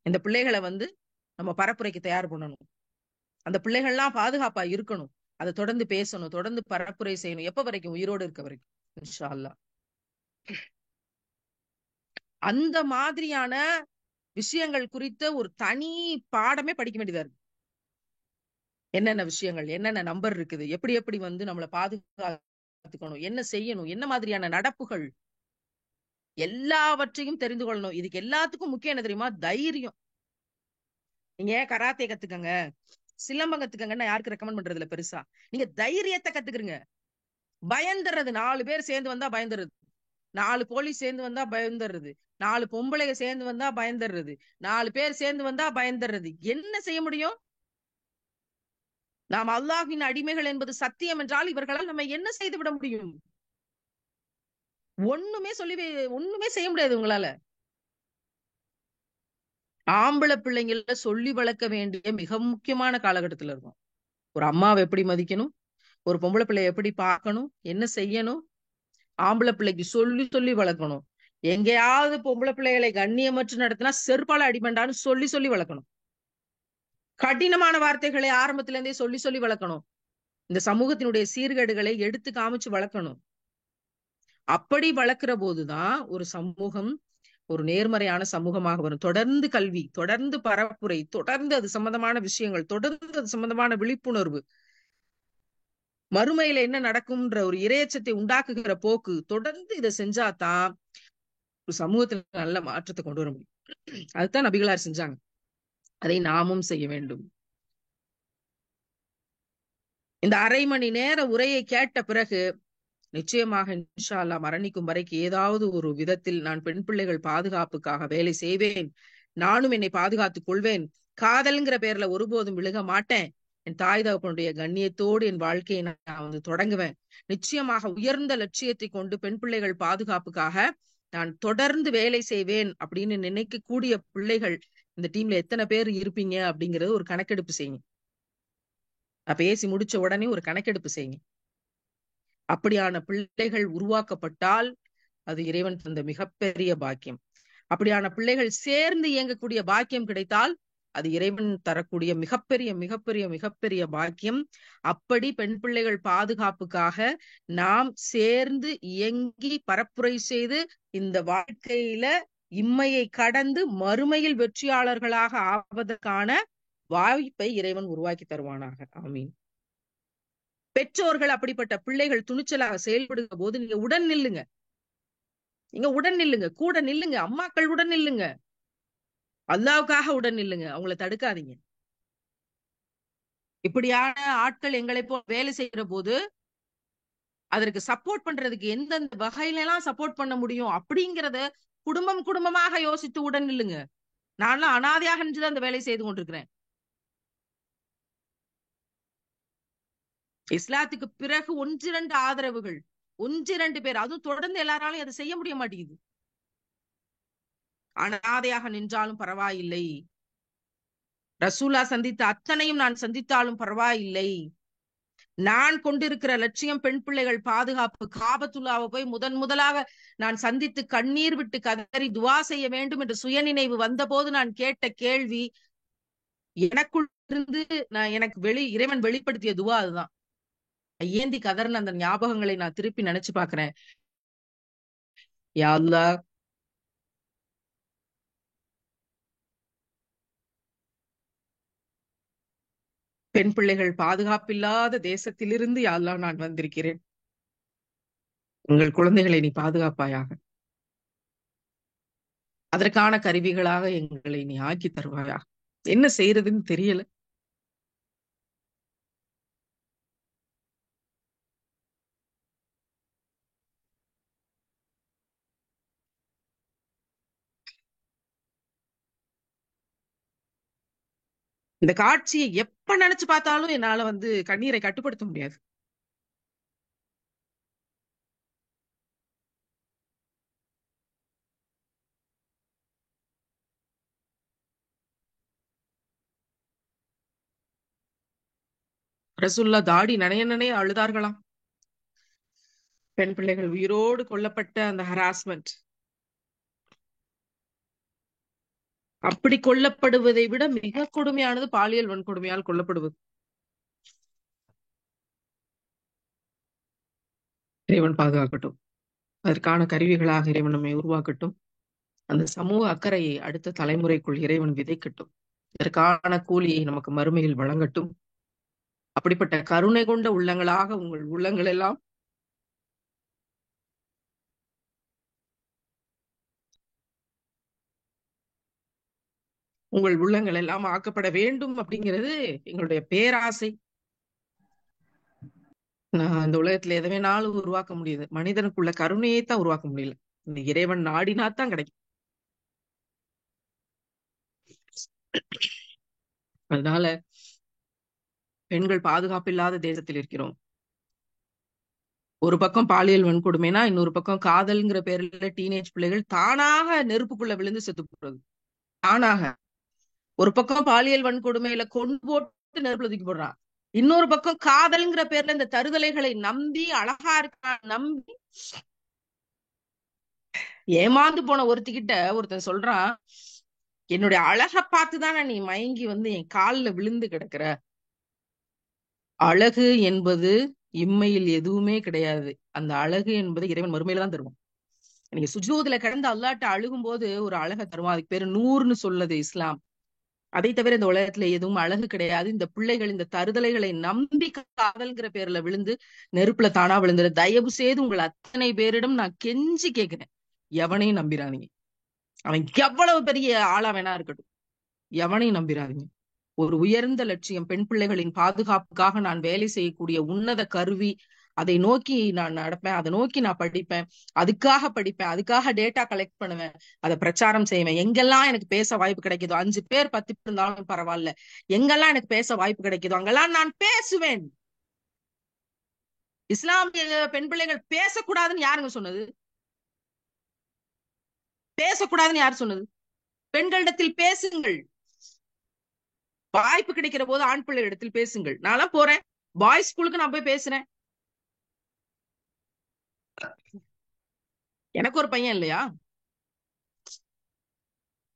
இந்த பிள்ளைகளை வந்து நம்ம பரப்புரைக்கு தயார் பண்ணணும். அந்த பிள்ளைகள்லாம் பாதுகாப்பா இருக்கணும். அதை தொடர்ந்து பேசணும், தொடர்ந்து பரப்புரை செய்யணும். எப்ப வரைக்கும்? உயிரோடு இருக்க வரைக்கும் இன்ஷா அல்லாஹ். அந்த மாதிரியான விஷயங்கள் குறித்த ஒரு தனி பாடமே படிக்க வேண்டியதா இருக்கு. என்னென்ன விஷயங்கள், என்னென்ன நம்பர் இருக்குது, எப்படி எப்படி வந்து நம்மளை பாதுகாத்துக்கணும், என்ன செய்யணும், என்ன மாதிரியான நடப்புகள், எல்லாவற்றையும் தெரிந்து கொள்ளணும். இதுக்கு எல்லாத்துக்கும் முக்கியம் என்ன தெரியுமா? தைரியம். நீங்க கராத்தே கத்துக்கங்க, சிலம்பம் கத்துக்கங்கன்னு யாருக்கு ரெக்கமெண்ட் பண்றது இல்ல பெருசா. நீங்க தைரியத்தை கத்துக்கிறீங்க. பயந்துறது, 4 பேர் சேர்ந்து வந்தா பயந்துறது, 4 போலீஸ் சேர்ந்து வந்தா பயந்துறது, 4 பொம்பளைங்க சேர்ந்து வந்தா பயந்துறது, 4 பேர் சேர்ந்து வந்தா பயந்துறது. என்ன செய்ய முடியும்? நாம் அல்லாஹ்வின் அடிமைகள் என்பது சத்தியம் என்றால் இவர்களால் நம்ம என்ன செய்து விட முடியும்? ஒண்ணுமே செய்ய முடியாது உங்களால. ஆம்பளை பிள்ளைங்கள சொல்லி வளர்க்க வேண்டிய மிக முக்கியமான காலகட்டத்துல இருக்கும். ஒரு அம்மாவை எப்படி மதிக்கணும், ஒரு பொம்பளை பிள்ளைய எப்படி பார்க்கணும், என்ன செய்யணும், ஆம்பளை பிள்ளைக்கு சொல்லி சொல்லி வளர்க்கணும். எங்கேயாவது பொம்பளை பிள்ளைகளை கண்ணியமற்று நடத்தினா செருப்பால அடிபண்டான்னு சொல்லி சொல்லி வளர்க்கணும். கடினமான வார்த்தைகளை ஆரம்பத்துல இருந்தே சொல்லி சொல்லி வளர்க்கணும். இந்த சமூகத்தினுடைய சீர்கேடுகளை எடுத்து காமிச்சு வளர்க்கணும். அப்படி வளர்க்கிற போதுதான் ஒரு சமூகம் ஒரு நேர்மறையான சமூகமாக வரும். தொடர்ந்து கல்வி, தொடர்ந்து பரப்புரை, தொடர்ந்து அது சம்பந்தமான விஷயங்கள், தொடர்ந்து அது சம்பந்தமான விழிப்புணர்வு, மறுமையில என்ன நடக்கும்ன்ற ஒரு இரையச்சத்தை உண்டாக்குகிற போக்கு, தொடர்ந்து இதை செஞ்சாதான் ஒரு சமூகத்துல நல்ல மாற்றத்தை கொண்டு வர முடியும். அதுதான் நபிகளார் செஞ்சாங்க. அதை நாமும் செய்ய வேண்டும். இந்த அரை மணி நேர உரையை கேட்ட பிறகு நிச்சயமாக இன்ஷா அல்லாஹ் மரணிக்கும் வரைக்கும் ஏதாவது ஒரு விதத்தில் நான் பெண் பிள்ளைகள் பாதுகாப்புக்காக வேலை செய்வேன். நானும் என்னை பாதுகாத்துக் கொள்வேன். காதல்ங்கிற பேர்ல ஒருபோதும் விழுக மாட்டேன். என் தாய் தகப்பனுடைய கண்ணியத்தோடு என் வாழ்க்கையை நான் தொடங்குவேன். நிச்சயமாக உயர்ந்த லட்சியத்தை கொண்டு பெண் பிள்ளைகள் பாதுகாப்புக்காக நான் தொடர்ந்து வேலை செய்வேன் அப்படின்னு நினைக்கக்கூடிய பிள்ளைகள் இந்த டீம்ல எத்தனை பேர் இருப்பீங்க அப்படிங்கறது ஒரு கணக்கெடுப்பு செய்யுங்க. பேசி முடிச்ச உடனே ஒரு கணக்கெடுப்பு செய்யுங்க. அப்படியான பிள்ளைகள் உருவாக்கப்பட்டால் அது இறைவன் தந்த மிகப்பெரிய பாக்கியம். அப்படியான பிள்ளைகள் சேர்ந்து இயங்கக்கூடிய பாக்கியம் கிடைத்தால் அது இறைவன் தரக்கூடிய மிகப்பெரிய மிகப்பெரிய மிகப்பெரிய பாக்கியம். அப்படி பெண் பிள்ளைகள் பாதுகாப்புக்காக நாம் சேர்ந்து இயங்கி பரப்புரை செய்து இந்த வாழ்க்கையில இம்மையை கடந்து மறுமையில் வெற்றியாளர்களாக ஆவதற்கான வாய்ப்பை இறைவன் உருவாக்கி தருவானாக. ஆமீன். பெற்றோர்கள் அப்படிப்பட்ட பிள்ளைகள் துணிச்சலாக செயல்படுகிற போது நீங்க உடன் நில்லுங்க. நீங்க உடன் நில்லுங்க, கூட நில்லுங்க, அம்மாக்கள் உடன் நில்லுங்க, அல்லாவுக்காக உடன் நில்லுங்க, அவங்கள தடுக்காதீங்க. இப்படியான ஆட்கள் எங்களை போல் வேலை செய்யற போது அதற்கு சப்போர்ட் பண்றதுக்கு எந்தெந்த வகையில எல்லாம் சப்போர்ட் பண்ண முடியும் அப்படிங்கறத குடும்பம் குடும்பமாக யோசித்து உடன் நில்லுங்க. நான்லாம் அனாதையாக நின்றுதான் அந்த வேலை செய்து கொண்டிருக்கிறேன். இஸ்லாத்துக்கு பிறகு 1-2 ஆதரவுகள், 1-2 பேர், அதுவும் தொடர்ந்து எல்லாராலையும் அதை செய்ய முடிய மாட்டேங்குது. அனாதையாக நின்றாலும் பரவாயில்லை, ரசூலா சந்தித்த அத்தனையும் நான் சந்தித்தாலும் பரவாயில்லை, நான் கொண்டிருக்கிற லட்சியம் பெண் பிள்ளைகள் பாதுகாப்பு, காபத்துல்லாவை போய் முதலாக நான் சந்தித்து கண்ணீர் விட்டு கதறி துவா செய்ய வேண்டும் என்று சுயநினைவு வந்த போது நான் கேட்ட கேள்வி, எனக்குள் இருந்து எனக்கு இறைவன் வெளிப்படுத்திய துவா அதுதான். ஏந்தி கதறின அந்த ஞாபகங்களை நான் திருப்பி நினைச்சு பாக்குறேன். யா அல்லாஹ், பெண் பிள்ளைகள் பாதுகாப்பில்லாத தேசத்திலிருந்து யா அல்லாஹ் நான் வந்திருக்கிறேன். உங்கள் குழந்தைகளை நீ பாதுகாப்பாயாக, அதற்கான கருவிகளாக எங்களை நீ ஆக்கி தருவாயா. என்ன செய்யறதுன்னு தெரியல. இந்த காட்சியை எப்ப நினைச்சு பார்த்தாலும் என்னால கண்ணீரை கட்டுப்படுத்த முடியாது. ரசூல்லா தாடி நனைய நனைய அழுதார்களாம். பெண் பிள்ளைகள் உயிரோடு கொல்லப்பட்ட அந்த ஹராஸ்மெண்ட், அப்படி கொல்லப்படுவதை விட மிக கொடுமையானது பாலியல் வன்கொடுமையால் கொல்லப்படுவது. இறைவன் பாதுகாக்கட்டும். அதற்கான கருவிகளாக இறைவன் நம்மை உருவாக்கட்டும். அந்த சமூக அக்கறையை அடுத்த தலைமுறைக்குள் இறைவன் விதைக்கட்டும். இதற்கான கூலியை நமக்கு மறுமையில் வழங்கட்டும். அப்படிப்பட்ட கருணை கொண்ட உள்ளங்களாக உங்கள் உள்ளங்கள் எல்லாம் ஆக்கப்பட வேண்டும் அப்படிங்கிறது எங்களுடைய பேராசை. நான் இந்த உலகத்துல எதை வேணாலும் உருவாக்க முடியுது, மனிதனுக்குள்ள கருணையை தான் உருவாக்க முடியல. இந்த இறைவன் நாடினாத்தான் கிடைக்கும். அதனால பெண்கள் பாதுகாப்பு இல்லாத தேசத்தில் இருக்கிறோம். ஒரு பக்கம் பாலியல் வன்கொடுமைனா, இன்னொரு பக்கம் காதல்ங்கிற பேர்ல டீனேஜ் பிள்ளைகள் தானாக நெருப்புக்குள்ள விழுந்து செத்து போடுறது. தானாக ஒரு பக்கம் பாலியல் வன்கொடுமையில கொண்டு போட்டு நெருப்புல தூக்கி போடுறான், இன்னொரு பக்கம் காதல்ங்கிற பேர்ல இந்த தருதலைகளை நம்பி, அழகா இருக்கா நம்பி ஏமாந்து போன ஒருத்திக்கிட்ட ஒருத்தன் சொல்றான், என்னுடைய அழகை பார்த்துதானே நீ மயங்கி வந்து என் கால்ல விழுந்து கிடக்குற. அழகு என்பது இம்மையில் எதுவுமே கிடையாது. அந்த அழகு என்பது இறைவன் மறுமையில தான் தருவான். நீங்க சுஜூதுல கிடந்து அல்லாட்ட அழுகும் போது ஒரு அழகை தருவான். அதுக்கு பேரு நூறுன்னு சொல்லுது இஸ்லாம். அதை தவிர இந்த உலகத்துல எதுவும் அழகு கிடையாது. இந்த பிள்ளைகள் இந்த தருதலைகளை நம்பி காதல்ங்கிற பேர்ல விழுந்து நெருப்புல தானா விழுந்துரு. தயவு செய்து உங்கள் அத்தனை பேரிடம் நான் கெஞ்சி கேட்கிறேன், எவனையும் நம்பிராதீங்க. அவன் எவ்வளவு பெரிய ஆளா வேணா இருக்கட்டும், எவனையும் நம்பிராதீங்க. ஒரு உயர்ந்த லட்சியம், பெண் பிள்ளைகளின் பாதுகாப்புக்காக நான் வேலை செய்யக்கூடிய உன்னத கருவி, அதை நோக்கி நான் நடப்பேன், அதை நோக்கி நான் படிப்பேன், அதுக்காக டேட்டா கலெக்ட் பண்ணுவேன், அதை பிரச்சாரம் செய்வேன். எங்கெல்லாம் எனக்கு பேச வாய்ப்பு கிடைக்குதோ, 5 பேர் 10 பேர் இருந்தாலும் பரவாயில்ல, எங்கெல்லாம் எனக்கு பேச வாய்ப்பு கிடைக்குதோ அங்கெல்லாம் நான் பேசுவேன். இஸ்லாமிய பெண் பிள்ளைகள் பேசக்கூடாதுன்னு யாருங்க சொன்னது? பேசக்கூடாதுன்னு யார் சொன்னது? பெண்களிடத்தில் பேசுங்கள். வாய்ப்பு கிடைக்கிற போது ஆண் பிள்ளை இடத்தில் பேசுங்கள். நான்லாம் போறேன், பாய்ஸ் ஸ்கூலுக்கு நான் போய் பேசுறேன். எனக்கு ஒரு பையன் இல்லையா?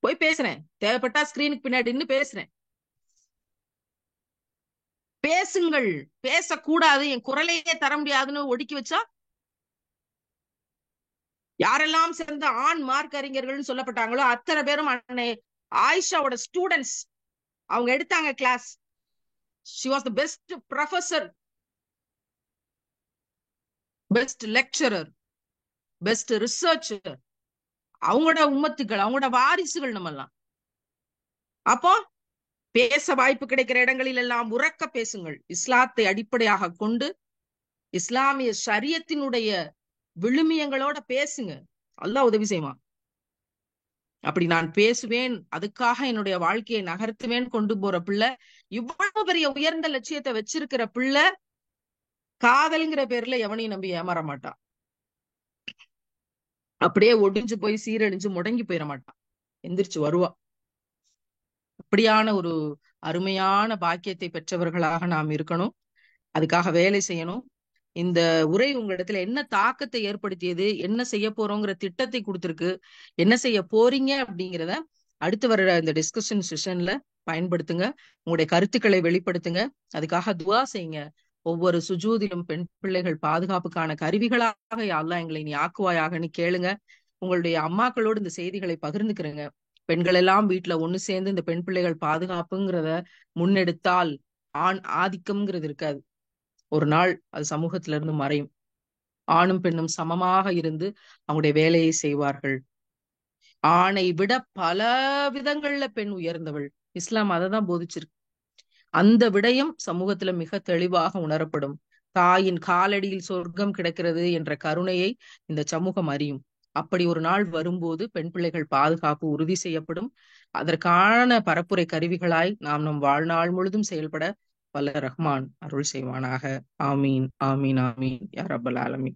போய் பேசுறேன், தேவைப்பட்டா ஸ்கிரீனுக்கு பின்னாடி நின்னு பேசுறேன். பேசுங்கள். பேசக்கூடாது, என் குரலையே தர முடியாதுன்னு ஒடுக்கி வச்சா, யாரெல்லாம் சேர்ந்த ஆண் மார்க் அறிஞர்கள்னு சொல்லப்பட்டாங்களோ அத்தனை பேரும் அன்னை ஆயிஷாவோட ஸ்டூடெண்ட்ஸ். அவங்க எடுத்தாங்க class. she was the best professor, best lecturer, best researcher. அவங்களோட உம்மத்துக்கள், அவங்களோட வாரிசுகள் நம்ம எல்லாம். அப்போ பேச வாய்ப்பு கிடைக்கிற இடங்களில் எல்லாம் உறக்க பேசுங்கள். இஸ்லாத்தை அடிப்படையாக கொண்டு இஸ்லாமிய ஷரியத்தினுடைய விழுமியங்களோட பேசுங்க. அல்லாஹ் உதவி செய்வான். அப்படி நான் பேசுவேன், அதுக்காக என்னுடைய வாழ்க்கையை நகர்த்துவேன் கொண்டு போற பிள்ளை, இவ்வளவு பெரிய உயர்ந்த லட்சியத்தை வச்சிருக்கிற பிள்ளை காதல்ங்கிற பேர்ல எவனையும் நம்பி ஏமாற மாட்டான். அப்படியே ஒடிஞ்சு போய் சீரழிஞ்சு முடங்கி போயிட மாட்டான், எந்திரிச்சு வருவா. அப்படியான ஒரு அருமையான பாக்கியத்தை பெற்றவர்களாக நாம் இருக்கணும். அதுக்காக வேலை செய்யணும். இந்த உரை உங்களிடத்துல என்ன தாக்கத்தை ஏற்படுத்தியது, என்ன செய்ய போறோங்கிற திட்டத்தை கொடுத்திருக்கு, என்ன செய்ய போறீங்க அப்படிங்கிறத அடுத்து வர்ற இந்த டிஸ்கஷன் செஷன்ல பயன்படுத்துங்க. உங்களுடைய கருத்துக்களை வெளிப்படுத்துங்க. அதுக்காக துவா செய்யுங்க. ஒவ்வொரு சுஜூதிலும் பெண் பிள்ளைகள் பாதுகாப்புக்கான கருவிகளாக யா அல்லாஹ் எங்களை நீ ஆக்குவாயாகன்னு கேளுங்க. உங்களுடைய அம்மாக்களோடு இந்த செய்திகளை பகிர்ந்துக்கிறங்க. பெண்கள் எல்லாம் வீட்டுல ஒண்ணு சேர்ந்து இந்த பெண் பிள்ளைகள் பாதுகாப்புங்கிறத முன்னெடுத்தால் ஆண் ஆதிக்கம்ங்கிறது இருக்காது. ஒரு நாள் அது சமூகத்துல இருந்து மறையும். ஆணும் பெண்ணும் சமமாக இருந்து அவங்களுடைய வேலையை செய்வார்கள். ஆணை விட பல விதங்கள்ல பெண் உயர்ந்தவள். இஸ்லாம் அதை தான் போதிச்சிருக்கு. அந்த விடயம் சமூகத்துல மிக தெளிவாக உணரப்படும். தாயின் காலடியில் சொர்க்கம் கிடக்கிறது என்ற கருணையை இந்த சமூகம் அறியும். அப்படி ஒரு நாள் வரும்போது பெண் பிள்ளைகள் பாதுகாப்பு உறுதி செய்யப்படும். அதற்கான பரப்புரை கருவிகளாய் நாம் நம் வாழ்நாள் முழுதும் செயல்பட வல்ல ரஹ்மான் அருள் செய்வானாக. ஆமீன் ஆமீன் ஆமீன் யா ரப்பல் ஆலமீன்.